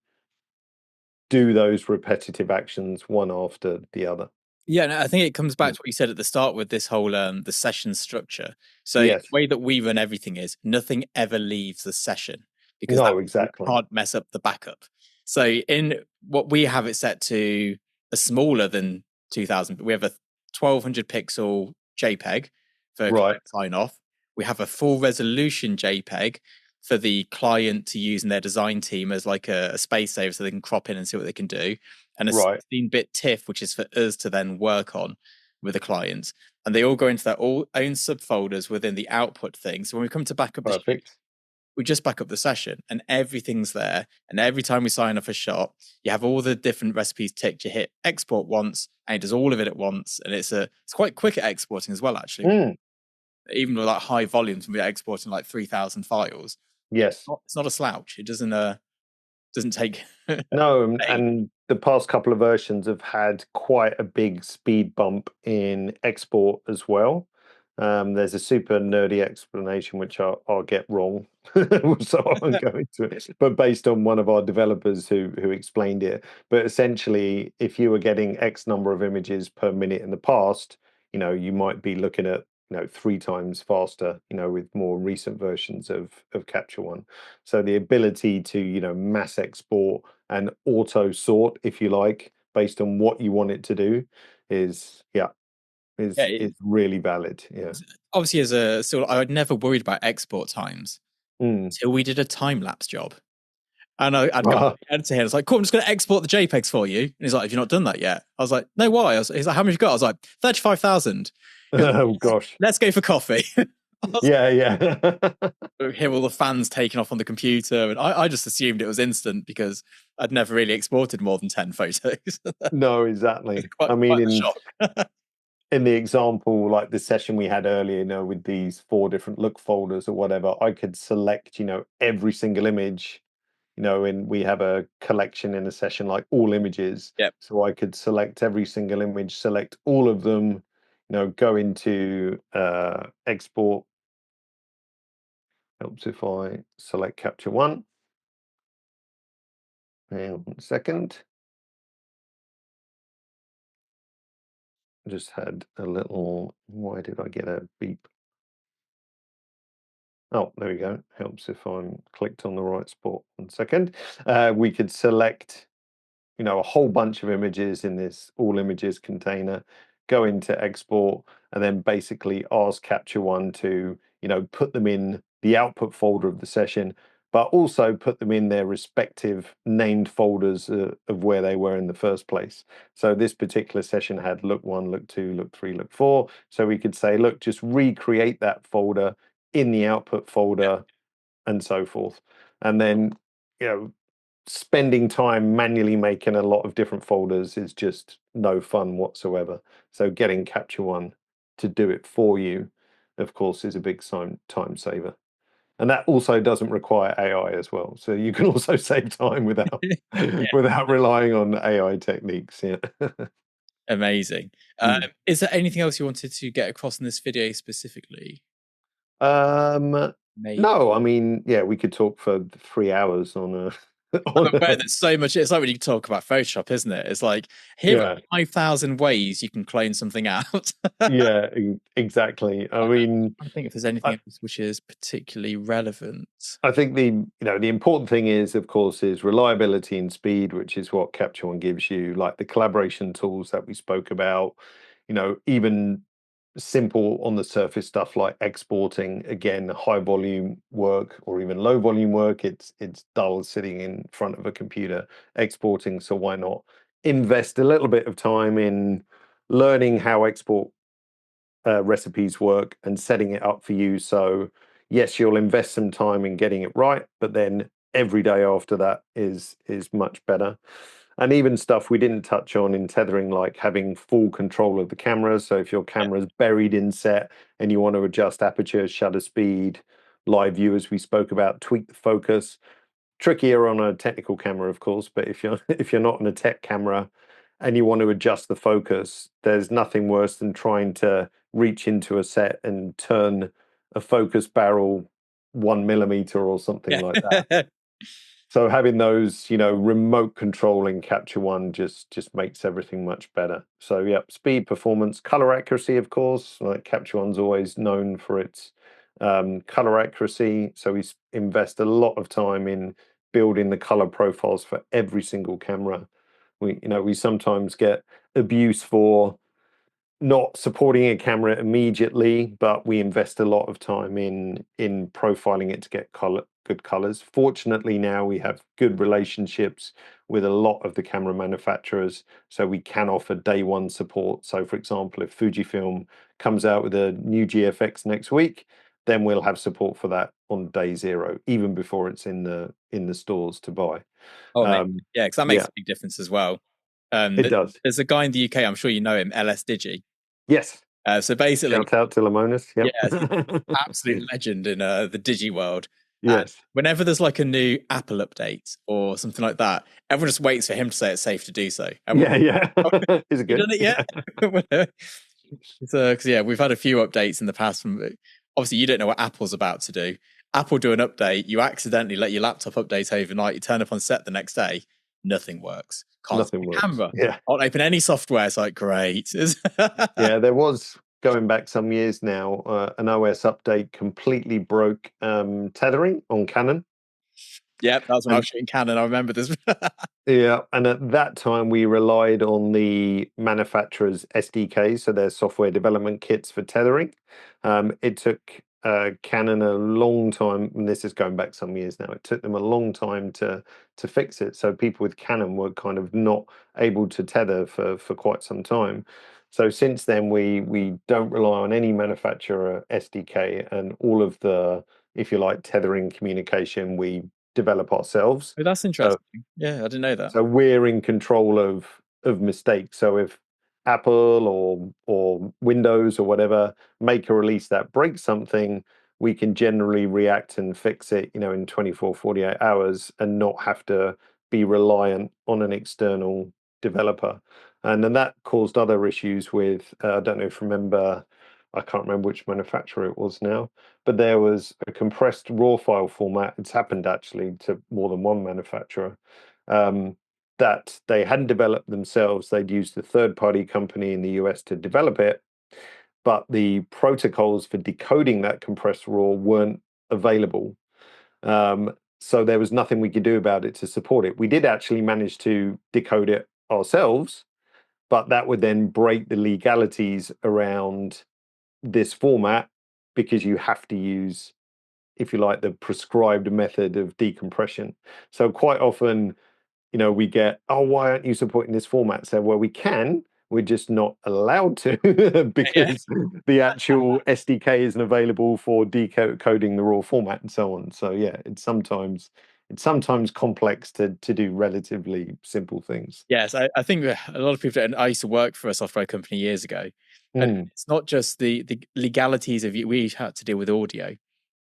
do those repetitive actions one after the other. Yeah, no, I think it comes back to what you said at the start with this whole the session structure. So Yes. the way that we run everything is nothing ever leaves the session, because that No, exactly. can't mess up the backup. So in what we have it set to a smaller than 2000, but we have a 1200 pixel JPEG for client sign off. We have a full resolution JPEG for the client to use in their design team as like a space saver, so they can crop in and see what they can do, and a 16-bit TIFF, which is for us to then work on with the client. And they all go into their own subfolders within the output thing. So when we come to back up the shoot, we just back up the session and everything's there. And every time we sign off a shot, you have all the different recipes ticked. You hit export once and it does all of it at once. And it's quite quick at exporting as well, actually. Even with like high volumes, when we're exporting like 3,000 files. Yes. It's not a slouch. It doesn't take no, and the past couple of versions have had quite a big speed bump in export as well. There's a super nerdy explanation which I'll get wrong, so I won't go into it. But based on one of our developers who explained it, but essentially, if you were getting X number of images per minute in the past, you might be looking at 3 times faster, with more recent versions of Capture One. So the ability to mass export and auto sort, if you like, based on what you want it to do, is really valid. Yeah. Obviously, I would never worried about export times until we did a time lapse job. And I'd go to the editor here. I was like, cool, I'm just going to export the JPEGs for you. And he's like, have you not done that yet? I was like, no, why? He's like, how much you got? I was like, 35,000. Oh, gosh. Let's go for coffee. Yeah. Hear all the fans taking off on the computer. And I just assumed it was instant because I'd never really exported more than 10 photos. No, exactly. I mean, in the example, like the session we had earlier, with these 4 different look folders or whatever, I could select, every single image. And we have a collection in a session like all images. Yep. So I could select every single image, select all of them, go into export. Helps if I select Capture One. Hang on 1 second. Just had a little, why did I get a beep? Oh, there we go. Helps if I'm clicked on the right spot. 1 second. We could select, a whole bunch of images in this all images container, go into export, and then basically ask Capture One to, put them in the output folder of the session, but also put them in their respective named folders of where they were in the first place. So this particular session had look 1, look 2, look 3, look 4. So we could say, look, just recreate that folder in the output folder and so forth. And then, spending time manually making a lot of different folders is just no fun whatsoever. So getting Capture One to do it for you, of course, is a big time saver. And that also doesn't require AI as well. So you can also save time without without relying on AI techniques. Yeah. Amazing. Is there anything else you wanted to get across in this video specifically? Maybe. No, I mean, yeah, we could talk for 3 hours on a. There's so much. It's like when you talk about Photoshop, isn't it? It's like, here are 5,000 ways you can clone something out. Yeah, exactly. I mean, I think if there's anything else which is particularly relevant. I think the important thing is, of course, is reliability and speed, which is what Capture One gives you, like the collaboration tools that we spoke about, even simple on the surface stuff like exporting, again, high volume work or even low volume work. It's dull sitting in front of a computer exporting. So why not invest a little bit of time in learning how export recipes work and setting it up for you. So yes, you'll invest some time in getting it right, but then every day after that is much better. And even stuff we didn't touch on in tethering, like having full control of the camera. So if your camera's buried in set and you want to adjust aperture, shutter speed, live view, as we spoke about, tweak the focus. Trickier on a technical camera, of course, but if you're not on a tech camera and you want to adjust the focus, there's nothing worse than trying to reach into a set and turn a focus barrel 1 millimeter or something like that. So having those, remote controlling Capture One just makes everything much better. So yeah, speed, performance, color accuracy, of course. Like Capture One's always known for its color accuracy. So we invest a lot of time in building the color profiles for every single camera. We sometimes get abuse for not supporting a camera immediately, but we invest a lot of time in profiling it to get good colors. Fortunately, now we have good relationships with a lot of the camera manufacturers, so we can offer day one support. So for example, if Fujifilm comes out with a new GFX next week, then we'll have support for that on day 0, even before it's in the stores to buy. Yeah, because that makes a big difference as well. It does. There's a guy in the UK, I'm sure you know him, LS Digi. Yes. So basically, shout out to Lamonis. Yep. Yeah, absolute legend in the Digi world. Yes. And whenever there's like a new Apple update or something like that, everyone just waits for him to say it's safe to do so. Yeah. Is it good? You done it yet? Because we've had a few updates in the past. Obviously, you don't know what Apple's about to do. Apple do an update, you accidentally let your laptop update overnight, you turn up on set the next day, nothing works. Nothing works. Camera. Yeah. Can't open any software. It's like, great. Yeah, there was, going back some years now, an OS update completely broke tethering on Canon. Yep, that's when I was shooting Canon. I remember this. Yeah, and at that time we relied on the manufacturer's SDKs, so their software development kits for tethering. It took Canon a long time, and this is going back some years now. It took them a long time to fix it. So people with Canon were kind of not able to tether for quite some time. So since then, we don't rely on any manufacturer SDK, and all of the, if you like, tethering communication we develop ourselves. Oh, that's interesting. Yeah, I didn't know that. So we're in control of mistakes. So if Apple or Windows or whatever make a release that breaks something, we can generally react and fix it, in 24, 48 hours and not have to be reliant on an external developer. And then that caused other issues with, I don't know if you remember, I can't remember which manufacturer it was now, but there was a compressed RAW file format. It's happened actually to more than one manufacturer. that they hadn't developed themselves. They'd used a third-party company in the US to develop it, but the protocols for decoding that compressed RAW weren't available. So there was nothing we could do about it to support it. We did actually manage to decode it ourselves, but that would then break the legalities around this format, because you have to use, if you like, the prescribed method of decompression. So quite often, we get, oh, why aren't you supporting this format? So, well, we can, we're just not allowed to because the actual SDK isn't available for decoding the raw format and so on. So yeah, it's sometimes complex to do relatively simple things. Yes, I think a lot of people. And I used to work for a software company years ago, and it's not just the legalities of we had to deal with audio,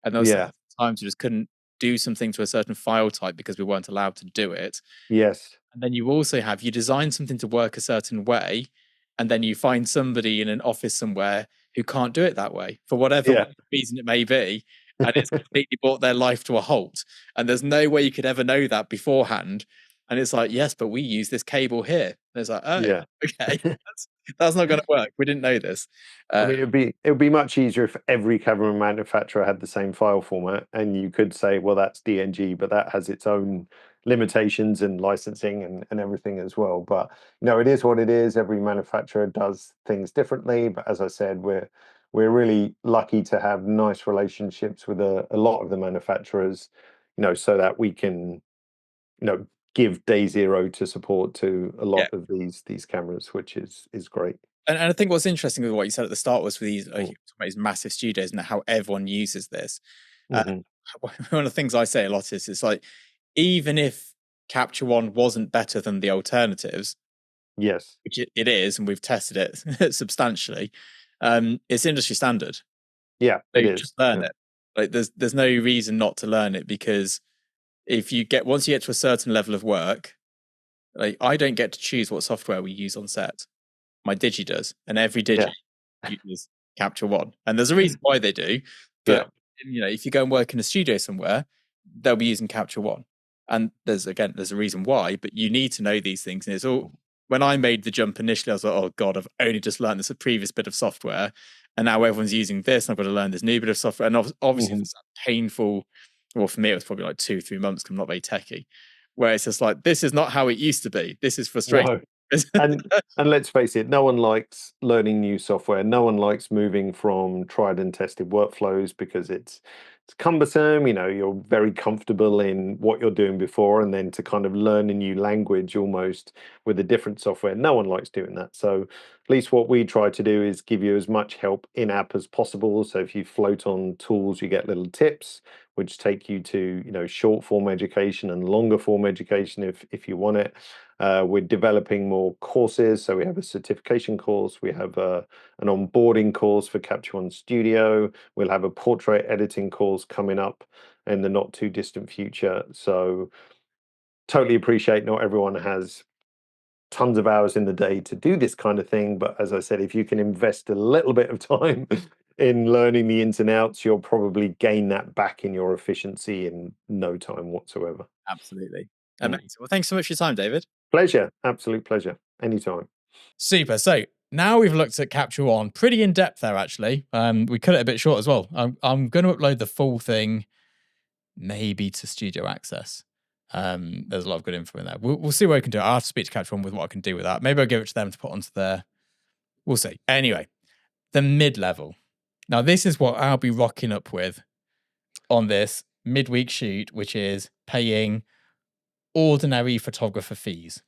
and there were times we just couldn't do something to a certain file type because we weren't allowed to do it. Yes. And then you also have, you design something to work a certain way, and then you find somebody in an office somewhere who can't do it that way for whatever reason it may be, and it's completely brought their life to a halt. And there's no way you could ever know that beforehand. And it's like, yes, but we use this cable here. And it's like, oh, okay, that's not going to work. We didn't know this. I mean, it would be much easier if every camera manufacturer had the same file format, and you could say, well, that's DNG, but that has its own limitations and licensing and everything as well. But it is what it is. Every manufacturer does things differently. But as I said, we're really lucky to have nice relationships with a lot of the manufacturers, so that we can, give day zero to support to a lot of these cameras, which is great. And I think what's interesting with what you said at the start was with these massive studios and how everyone uses this. One of the things I say a lot is, it's like, even if Capture One wasn't better than the alternatives, yes, which it is, and we've tested it substantially, it's industry standard. Yeah, so it is. Just learn it. Like there's no reason not to learn it, because once you get to a certain level of work, like I don't get to choose what software we use on set. My Digi does, and every Digi uses Capture One, and there's a reason why they do. But if you go and work in a studio somewhere, they'll be using Capture One, and there's a reason why. But you need to know these things, and it's all. When I made the jump initially, I was like, oh God, I've only just learned this previous bit of software, and now everyone's using this, and I've got to learn this new bit of software. And obviously, it's painful. Well, for me, it was probably like 2-3 months because I'm not very techie, where it's just like, this is not how it used to be. This is frustrating. No. and let's face it, no one likes learning new software. No one likes moving from tried and tested workflows, because it's cumbersome. You're very comfortable in what you're doing before, and then to kind of learn a new language almost with a different software, no one likes doing that. So at least what we try to do is give you as much help in-app as possible. So if you float on tools, you get little tips which take you to short form education and longer form education if you want it. We're developing more courses, so we have a certification course, we have an onboarding course for Capture One Studio, we'll have a portrait editing course coming up in the not too distant future. So totally appreciate not everyone has tons of hours in the day to do this kind of thing, but as I said, if you can invest a little bit of time in learning the ins and outs, you'll probably gain that back in your efficiency in no time whatsoever. Absolutely. Amazing. Well, thanks so much for your time, David. Pleasure. Absolute pleasure. Anytime. Super. So now we've looked at Capture One pretty in depth there, actually. We cut it a bit short as well. I'm going to upload the full thing maybe to Studio Access. There's a lot of good info in there. We'll see what I can do. I'll have to speak to Capture One with what I can do with that. Maybe I'll give it to them to put onto there. We'll see. Anyway, the mid-level. Now, this is what I'll be rocking up with on this midweek shoot, which is paying ordinary photographer fees.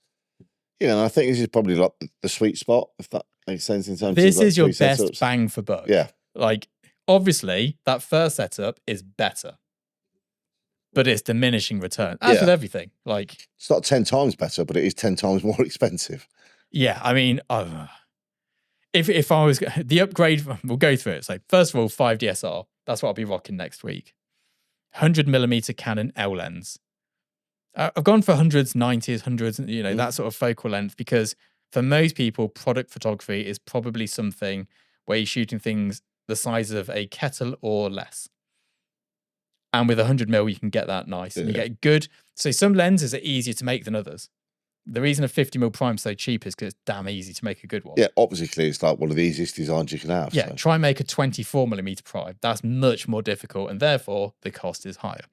Yeah, and I think this is probably like the sweet spot, if that makes sense in terms this of is your best setups. Bang for buck. Yeah. Like, obviously, that first setup is better, but it's diminishing return. As with everything. Like, it's not 10 times better, but it is 10 times more expensive. Yeah, I mean, if I was the upgrade, we'll go through it. So first of all, 5DSR. That's what I'll be rocking next week. 100mm Canon L lens. I've gone for 100s, 90s, 100s, that sort of focal length, because for most people, product photography is probably something where you're shooting things the size of a kettle or less. And with 100mm, you can get that nice. And you get good. So some lenses are easier to make than others. The reason a 50mm prime is so cheap is because it's damn easy to make a good one. Yeah, obviously it's like one of the easiest designs you can have. Yeah, try and make a 24mm prime. That's much more difficult, and therefore the cost is higher.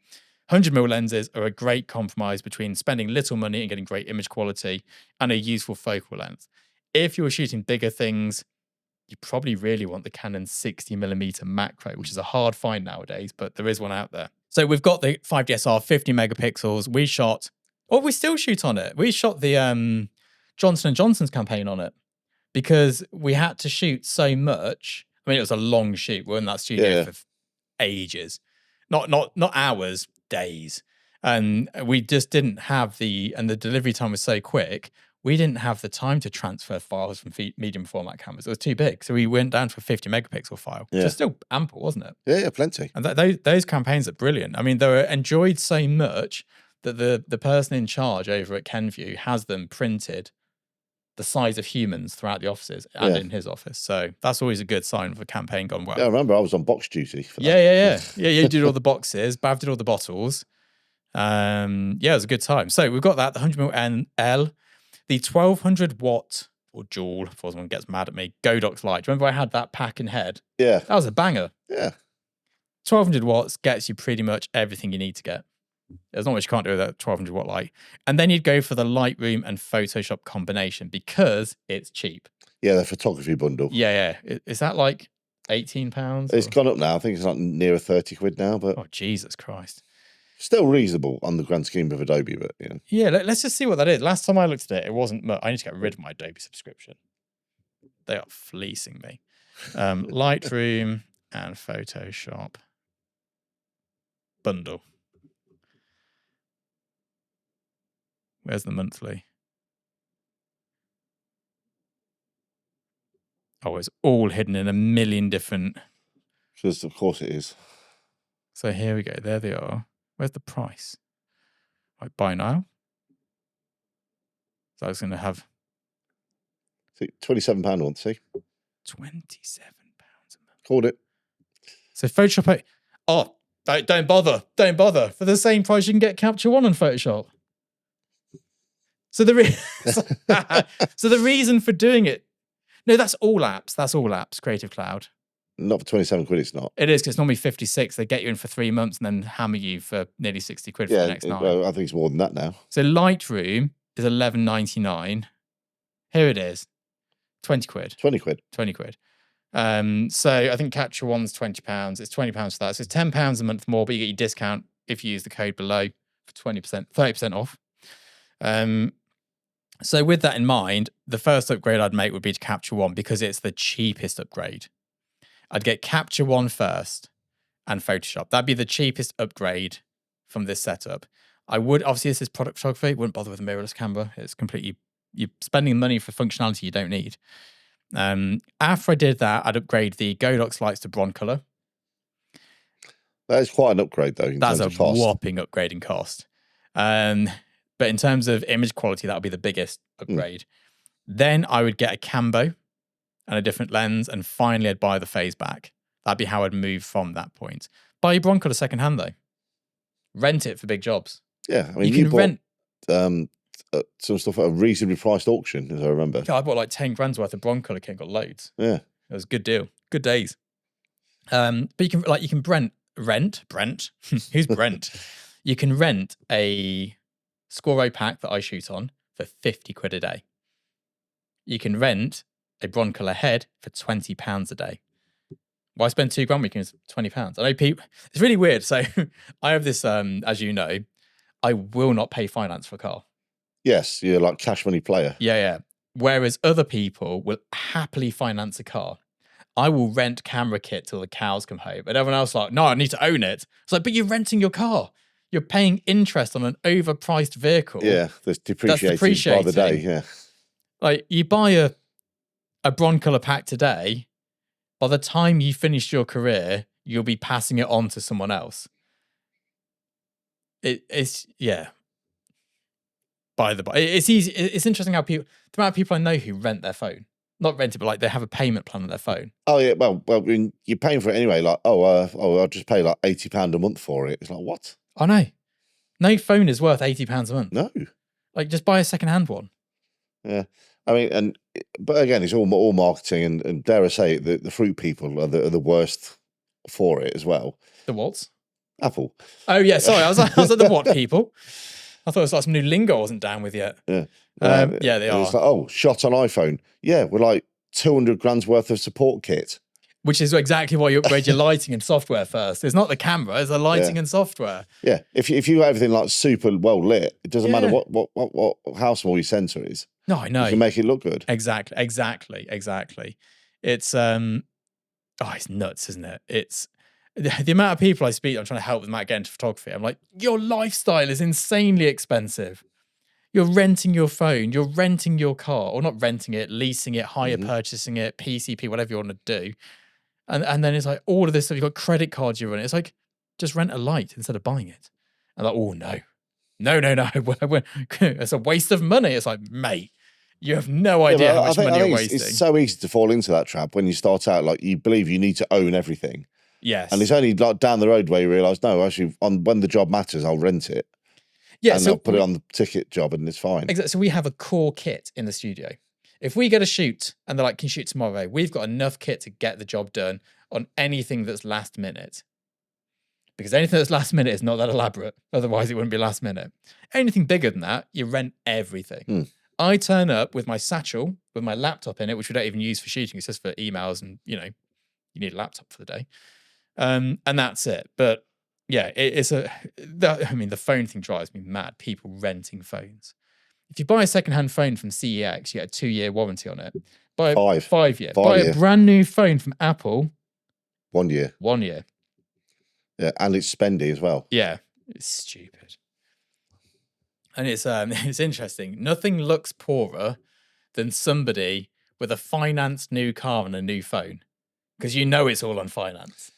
100mm lenses are a great compromise between spending little money and getting great image quality and a useful focal length. If you're shooting bigger things, you probably really want the Canon 60mm macro, which is a hard find nowadays, but there is one out there. So we've got the 5DSR 50 megapixels. We shot, or we still shoot on it. We shot the Johnson & Johnson's campaign on it because we had to shoot so much. I mean, it was a long shoot. We were in that studio for ages. Not hours, days. And we just didn't have and the delivery time was so quick, we didn't have the time to transfer files from medium format cameras. It was too big. So we went down to a 50 megapixel file, which was still ample, wasn't it? Yeah, plenty. And those campaigns are brilliant. I mean, they were enjoyed so much that the person in charge over at Kenview has them printed the size of humans throughout the offices and in his office. So that's always a good sign of a campaign gone well. Yeah, I remember I was on box duty for that. Yeah, you did all the boxes, Bav did all the bottles. It was a good time. So we've got that, the 100mm L, the 1200 watt or joule, if someone gets mad at me, Godox light. Do you remember I had that pack and head? Yeah. That was a banger. Yeah. 1200 watts gets you pretty much everything you need to get. There's not much you can't do with that 1200 watt light. And then you'd go for the Lightroom and Photoshop combination because it's cheap. Yeah, the photography bundle. Yeah. Is that like £18? It's gone up now. I think it's like nearer 30 quid now, but oh, Jesus Christ. Still reasonable on the grand scheme of Adobe, but you know. Yeah, let's just see what that is. Last time I looked at it, it wasn't much. I need to get rid of my Adobe subscription. They are fleecing me. Lightroom and Photoshop bundle. Where's the monthly? Oh, it's all hidden in a million different. Because of course it is. So here we go. There they are. Where's the price? Right, buy now. So I was going to have. See, £27 a month, see? £27 a month. Called it. So Photoshop. Oh, don't bother. Don't bother. For the same price, you can get Capture One on Photoshop. So so the reason for doing it. No, that's all apps. That's all apps. Creative Cloud. Not for 27 quid, it's not. It is, because it's normally 56. They get you in for 3 months and then hammer you for nearly 60 quid for the next night. Well, I think it's more than that now. So Lightroom is $11.99. Here it is. 20 quid. 20 quid. 20 quid. So I think Capture One's £20. It's £20 for that. So it's £10 a month more, but you get your discount if you use the code below for 20%, 30% off. So with that in mind, the first upgrade I'd make would be to Capture One because it's the cheapest upgrade. I'd get Capture One first and Photoshop. That'd be the cheapest upgrade from this setup. I would, obviously this is product photography, wouldn't bother with a mirrorless camera. It's completely, you're spending money for functionality you don't need. After I did that, I'd upgrade the Godox lights to broncolor. That is quite an upgrade though. That's a whopping upgrade in cost. But in terms of image quality, that would be the biggest upgrade. Then I would get a Cambo and a different lens, and finally I'd buy the phase back. That'd be how I'd move from that point. Buy your broncolor secondhand though. Rent it for big jobs. Yeah, I mean, you bought rent some stuff at a reasonably priced auction, as I remember. Yeah, I bought like 10 grand's worth of broncolor kit, got loads. Yeah, it was a good deal, good days. But you can rent. Who's Brent? You can rent a Scoro pack that I shoot on for 50 quid a day. You can rent a broncolor head for £20 a day. Why spend £2 grand? We can use £20. I know people. It's really weird. So I have this, as you know, I will not pay finance for a car. Yes, you're like cash money player. Yeah. Whereas other people will happily finance a car. I will rent camera kit till the cows come home. And everyone else like, no, I need to own it. It's like, but you're renting your car. You're paying interest on an overpriced vehicle. Yeah, that's depreciating by the day. Yeah, like you buy a broncolor pack today. By the time you finish your career, you'll be passing it on to someone else. It's by the by, it's easy. It's interesting how the amount of people I know who rent their phone. not rented, but like they have a payment plan on their phone. Oh yeah, well, I mean, you're paying for it anyway. Like, I'll just pay like £80 a month for it. It's like, what? I know. No phone is worth £80 a month. No. Like, just buy a second-hand one. Yeah, I mean, but again, it's all marketing, and dare I say, the fruit people are the worst for it as well. The what? Apple. Oh yeah, sorry, I was like the what people. I thought it was like some new lingo I wasn't down with yet. Yeah, yeah, they are. It's like, shot on iPhone. Yeah, we're like 200 grand's worth of support kit. Which is exactly why you upgrade your lighting and software first. It's not the camera; it's the lighting and software. Yeah, if you got everything like super well lit, it doesn't matter what how small your sensor is. No, I know. You can make it look good. Exactly. It's it's nuts, isn't it? It's the amount of people I speak to, I'm trying to help them out get into photography. I'm like, your lifestyle is insanely expensive. You're renting your phone, you're renting your car, or not renting it, leasing it, hire purchasing it, PCP, whatever you want to do. And then it's like all of this stuff, you've got credit cards you're running. It's like, just rent a light instead of buying it. And like, oh no. It's a waste of money. It's like, mate, you have no idea how much money you're wasting. It's so easy to fall into that trap when you start out, like you believe you need to own everything. Yes. And it's only like down the road where you realise, no, actually, when the job matters, I'll rent it. Yeah, and I'll put it on the ticket job and it's fine. Exactly. So we have a core kit in the studio. If we get a shoot and they're like, can you shoot tomorrow? We've got enough kit to get the job done on anything that's last minute. Because anything that's last minute is not that elaborate. Otherwise, it wouldn't be last minute. Anything bigger than that, you rent everything. I turn up with my satchel, with my laptop in it, which we don't even use for shooting. It's just for emails and, you need a laptop for the day. And that's it. But yeah, the phone thing drives me mad. People renting phones. If you buy a secondhand phone from CEX, you get a 2-year warranty on it. Buy a 5-year. Buy a brand new phone from Apple. 1 year. 1 year. Yeah, and it's spendy as well. Yeah, it's stupid. And it's interesting. Nothing looks poorer than somebody with a financed new car and a new phone. Because it's all on finance.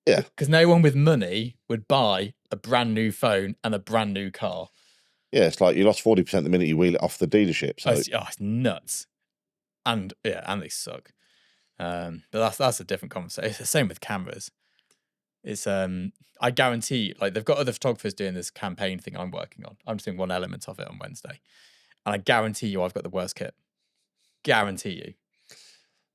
Yeah. Because no one with money would buy a brand new phone and a brand new car. Yeah, it's like you lost 40% the minute you wheel it off the dealership. So. It's nuts. And they suck. But that's a different conversation. It's the same with cameras. It's I guarantee, like, they've got other photographers doing this campaign thing I'm working on. I'm just doing one element of it on Wednesday. And I guarantee you I've got the worst kit. Guarantee you.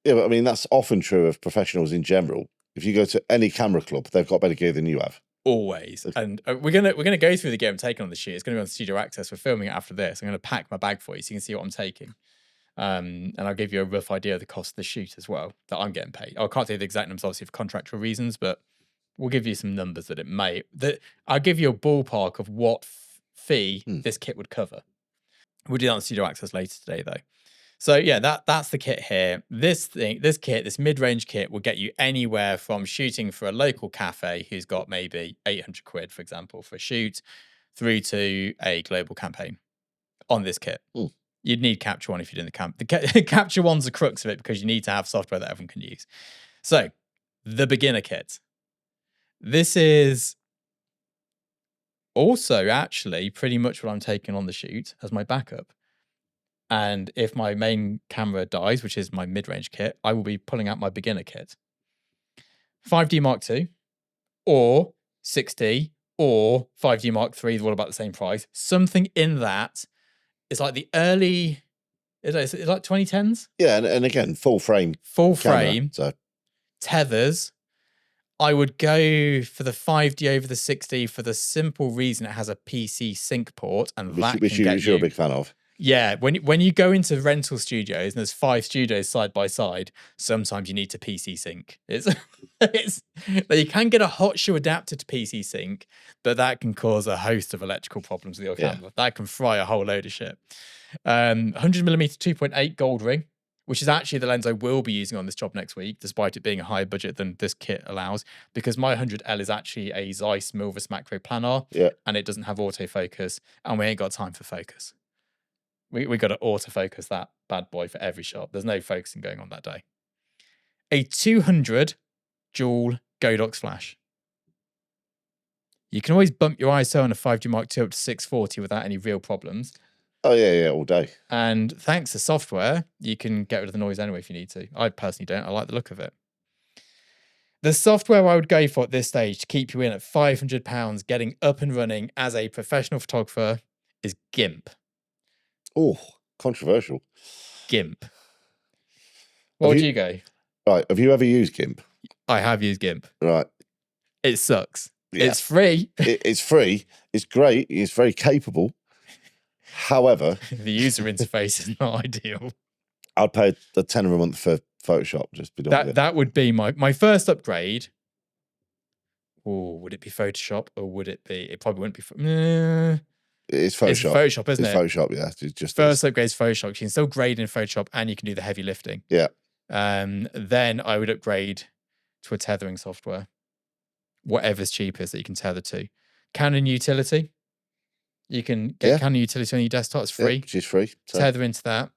Yeah, but I mean, that's often true of professionals in general. If you go to any camera club, they've got better gear than you have. Always. And we're gonna go through the gear I'm taking on the shoot. It's gonna be on Studio Access. We're filming it after this. I'm gonna pack my bag for you so you can see what I'm taking. And I'll give you a rough idea of the cost of the shoot as well that I'm getting paid. I can't tell you the exact numbers, obviously, for contractual reasons, but we'll give you some numbers that it may. I'll give you a ballpark of what fee this kit would cover. We'll do that on Studio Access later today, though. So yeah, that's the kit here. This mid-range kit will get you anywhere from shooting for a local cafe who's got maybe 800 quid, for example, for a shoot, through to a global campaign on this kit. You'd need Capture One if you're doing the Capture One's the crux of it because you need to have software that everyone can use. So the beginner kit. This is also actually pretty much what I'm taking on the shoot as my backup. And if my main camera dies, which is my mid-range kit, I will be pulling out my beginner kit. 5D Mark II or 6D or 5D Mark III, they're all about the same price. Something in that is like the early, it's like 2010s? Yeah, and again, full frame. Full camera, frame. So. Tethers. I would go for the 5D over the 6D for the simple reason it has a PC sync port, and which you're a big fan of. Yeah, when you go into rental studios and there's 5 studios side by side, sometimes you need to PC sync. It's you can get a hot shoe adapter to PC sync, but that can cause a host of electrical problems with your camera. That can fry a whole load of shit. 100mm 2.8 gold ring, which is actually the lens I will be using on this job next week, despite it being a higher budget than this kit allows, because my 100L is actually a Zeiss Milvus macro planar, and it doesn't have autofocus, and we ain't got time for focus. We got to autofocus that bad boy for every shot. There's no focusing going on that day. A 200 dual Godox flash. You can always bump your ISO on a 5D Mark II up to 640 without any real problems. Oh yeah, all day. And thanks to software, you can get rid of the noise anyway if you need to. I personally don't. I like the look of it. The software I would go for at this stage to keep you in at £500 getting up and running as a professional photographer is GIMP. Oh, controversial. GIMP. What would you go? Right. Have you ever used GIMP? I have used GIMP. Right. It sucks. Yeah. It's free. It's free. It's great. It's very capable. However, the user interface is not ideal. I'd pay a tenner a month for Photoshop. Just be done with it. That would be my first upgrade. Oh, would it be Photoshop or would it be? It probably wouldn't be. It's Photoshop. It's Photoshop, isn't it? It's Photoshop, yeah. It's just first upgrade is Photoshop. You can still grade in Photoshop and you can do the heavy lifting. Yeah. Then I would upgrade to a tethering software. Whatever's cheapest that you can tether to. Canon Utility. You can get Canon Utility on your desktop. It's free. Which is free. So. Tether into that.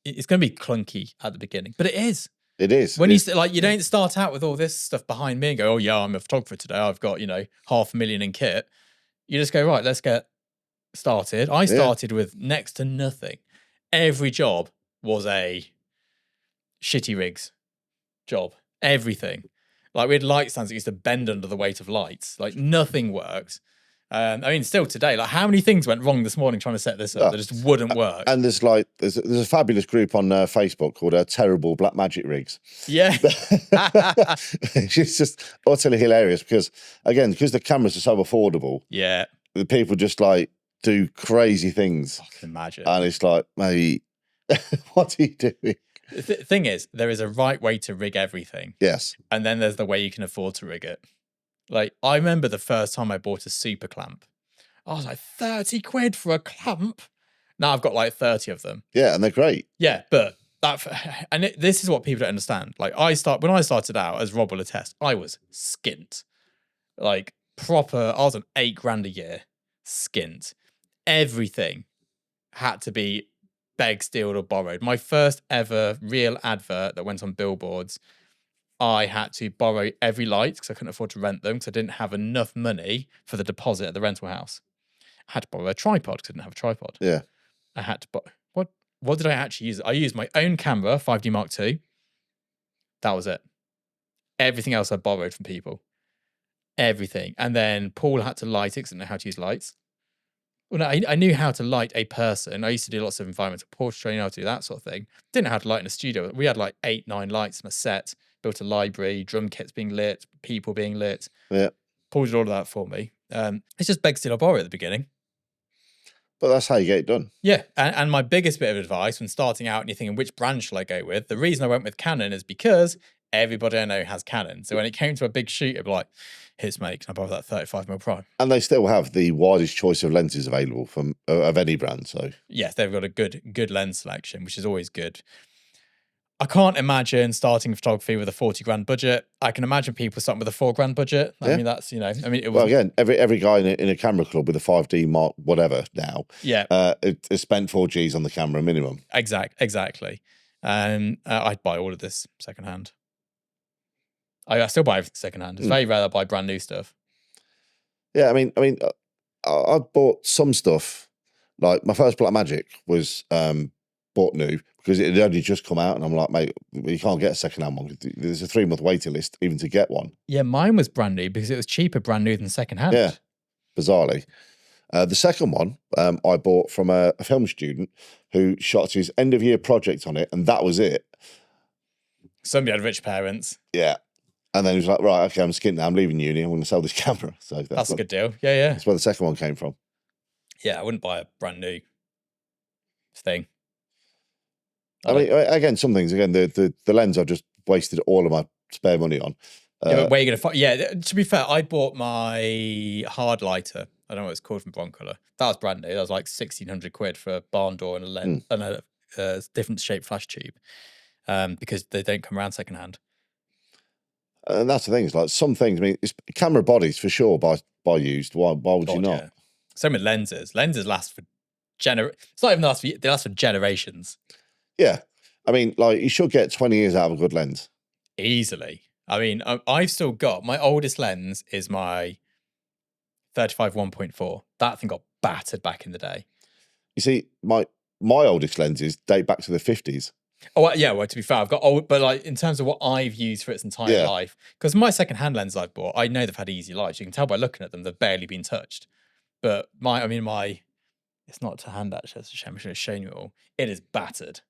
It's going to be clunky at the beginning, but it is. It is. When you don't start out with all this stuff behind me and go, oh yeah, I'm a photographer today. I've got, $500,000 in kit. You just go, right, let's get started. I started with next to nothing. Every job was a shitty rigs job. Everything. Like we had light stands that used to bend under the weight of lights. Like nothing worked. Still today, like how many things went wrong this morning trying to set this up that just wouldn't work? And there's a fabulous group on Facebook called Terrible Black Magic Rigs. Yeah. It's just utterly hilarious because the cameras are so affordable. Yeah. The people just like do crazy things. I can imagine. And it's like, mate, what are you doing? The thing is, there is a right way to rig everything. Yes. And then there's the way you can afford to rig it. Like, I remember the first time I bought a super clamp. I was like, 30 quid for a clamp? Now I've got like 30 of them. Yeah, and they're great. Yeah, but this is what people don't understand. Like, when I started out, as Rob will attest, I was skint. Like, proper, I was on $8,000 a year. Skint. Everything had to be begged, stealed, or borrowed. My first ever real advert that went on billboards, I had to borrow every light because I couldn't afford to rent them because I didn't have enough money for the deposit at the rental house. I had to borrow a tripod because I didn't have a tripod. Yeah. I had to borrow. What did I actually use? I used my own camera, 5D Mark II. That was it. Everything else I borrowed from people. Everything. And then Paul had to light it because I didn't know how to use lights. Well, no, I knew how to light a person. I used to do lots of environmental portraiture, how to do that sort of thing. Didn't know how to light in a studio. We had like 8, 9 lights in a set. Built a library, drum kits being lit, people being lit. Yeah. Paul did all of that for me. It's just beg, steal, or borrow at the beginning. But that's how you get it done. Yeah. And my biggest bit of advice when starting out and you're thinking, which brand shall I go with? The reason I went with Canon is because everybody I know has Canon. So when it came to a big shoot, it'd be like, here's mate, can I borrow that 35mm prime? And they still have the widest choice of lenses available from of any brand. So yes, they've got a good lens selection, which is always good. I can't imagine starting photography with a 40 grand budget. I can imagine people starting with a $4 grand budget. Yeah. I mean, that's, it was, well, again, every guy in a camera club with a 5D Mark whatever now, has spent 4Gs on the camera minimum. Exactly. I'd buy all of this secondhand. I still buy everything secondhand. It's very rare that I buy brand new stuff. Yeah, I bought some stuff. Like my first Blackmagic was bought new because it had only just come out, and I'm like, mate, you can't get a second-hand one. There's a 3-month waiting list even to get one. Yeah, mine was brand new because it was cheaper brand new than second-hand. Yeah, bizarrely. The second one I bought from a film student who shot his end-of-year project on it, and that was it. Somebody had rich parents. Yeah. And then he was like, right, okay, I'm skint now. I'm leaving uni. I'm going to sell this camera. So that's a good deal. Yeah. That's where the second one came from. Yeah, I wouldn't buy a brand new thing. Again, some things. Again, the lens I've just wasted all of my spare money on. Yeah, but where are you going to find? Yeah, to be fair, I bought my hard lighter. I don't know what it's called from Broncolor. That was brand new. That was like 1,600 quid for a barn door and a lens and a different shaped flash tube because they don't come around secondhand. And that's the thing. It's like some things. It's camera bodies for sure. By used. Why would you not? Yeah. Same with lenses. Lenses last for It's not even they last for generations. Yeah, you should get 20 years out of a good lens easily. I've still got my oldest lens is my 35 1.4. That thing got battered back in the day. You see, my oldest lenses date back to the 50s. Oh yeah, well, to be fair, I've got old, but like in terms of what I've used for its entire life, because my second-hand lenses I've bought, I know they've had easy lives. You can tell by looking at them; they've barely been touched. But it's not to hand actually. That's a shame. I should have shown you it all. It is battered.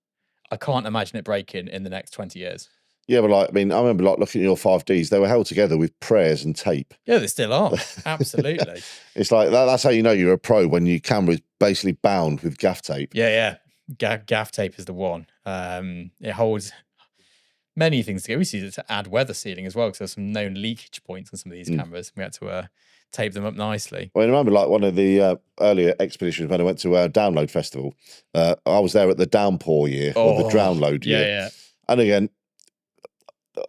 I can't imagine it breaking in the next 20 years. Yeah, but like, I mean, I remember like looking at your 5Ds, they were held together with prayers and tape. Yeah, they still are. Absolutely. It's like, that's how you know you're a pro, when your camera is basically bound with gaff tape. Yeah. Gaff tape is the one. It holds many things together. We use it to add weather sealing as well, because there's some known leakage points on some of these cameras. We had to tape them up nicely. Well, I remember like one of the earlier expeditions when I went to a download festival. I was there at the downpour year, or the download year. Yeah. And again,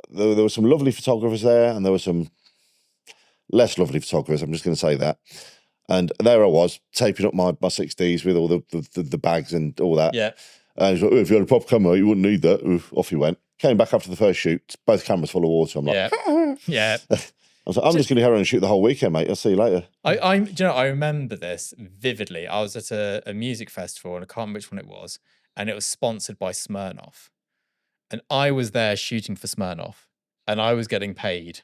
there were some lovely photographers there, and there were some less lovely photographers. I'm just going to say that. And there I was, taping up my 6Ds with all the bags and all that. Yeah. And he's like, if you had a proper camera, you wouldn't need that. Oof, off he went. Came back after the first shoot, both cameras full of water. I'm like, yeah. I was like, I'm just going to carry on and shoot the whole weekend, mate. I'll see you later. I remember this vividly. I was at a music festival, and I can't remember which one it was, and it was sponsored by Smirnoff. And I was there shooting for Smirnoff, and I was getting paid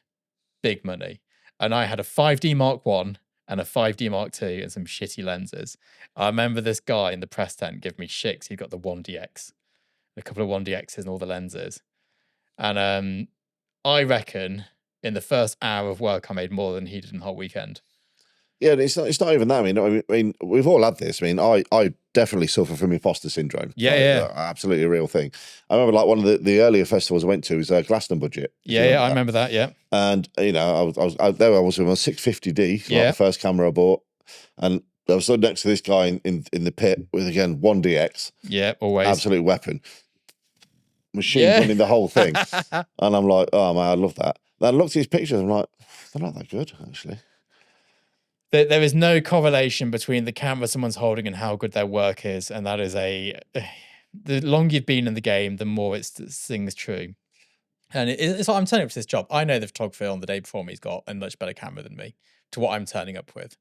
big money. And I had a 5D Mark I and a 5D Mark II and some shitty lenses. I remember this guy in the press tent giving me shit. He'd got the 1DX, a couple of 1DXs and all the lenses. And I reckon in the first hour of work, I made more than he did in the whole weekend. Yeah, it's not even that. I mean, we've all had this. I mean, I definitely suffer from imposter syndrome. Yeah. Absolutely a real thing. I remember like one of the earlier festivals I went to was Glaston Budget. Yeah, I remember that. Yeah. And you know, I was with my 650D, like the first camera I bought, and I was stood next to this guy in the pit with again 1DX. Yeah, always absolute weapon, machine gunning the whole thing. And I'm like, oh man, I love that. Then I looked at his pictures. I'm like, they're not that good actually. There is no correlation between the camera someone's holding and how good their work is, and that is the longer you've been in the game, the more it sings true. And it's like I'm turning up to this job. I know the photographer on the day before me's got a much better camera than me to what I'm turning up with.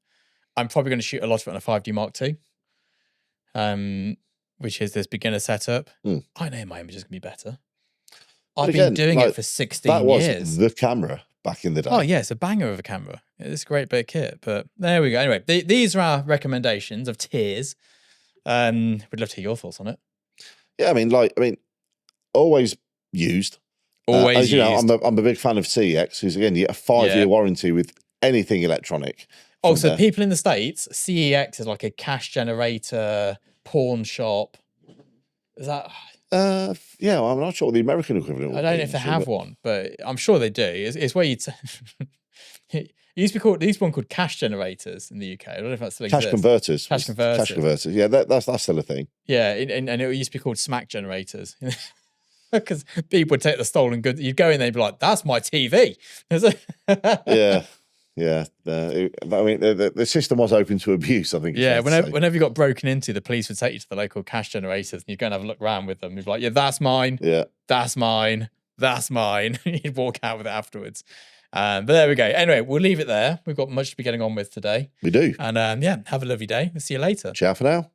I'm probably going to shoot a lot of it on a 5D Mark II, which is this beginner setup. I know my image is going to be better. I've been doing it for 16 years. That was the camera back in the day. Oh, yeah, it's a banger of a camera. It's a great bit of kit, but there we go. Anyway, these are our recommendations of tiers. We'd love to hear your thoughts on it. Yeah, I mean, always used. Always used. You know, I'm a big fan of CEX, who's, again, you get a 5-year warranty with anything electronic. Oh, so people in the States, CEX is like a cash generator, pawn shop. Is that... yeah, well, I'm not sure what the American equivalent. I don't know if they have one, but I'm sure they do. It's where you. It used to be called. These one called cash generators in the UK. I don't know if that's still cash converters. Cash converters. Cash converters. Yeah, that's still a thing. Yeah, and it used to be called smack generators. Because people would take the stolen goods. You'd go in there and be like, "That's my TV." Yeah. Yeah, I mean, the system was open to abuse, I think. Yeah, whenever you got broken into, the police would take you to the local cash generators and you'd go and have a look around with them. You'd be like, yeah, that's mine. Yeah. That's mine. That's mine. You'd walk out with it afterwards. But there we go. Anyway, we'll leave it there. We've got much to be getting on with today. We do. And yeah, have a lovely day. We'll see you later. Ciao for now.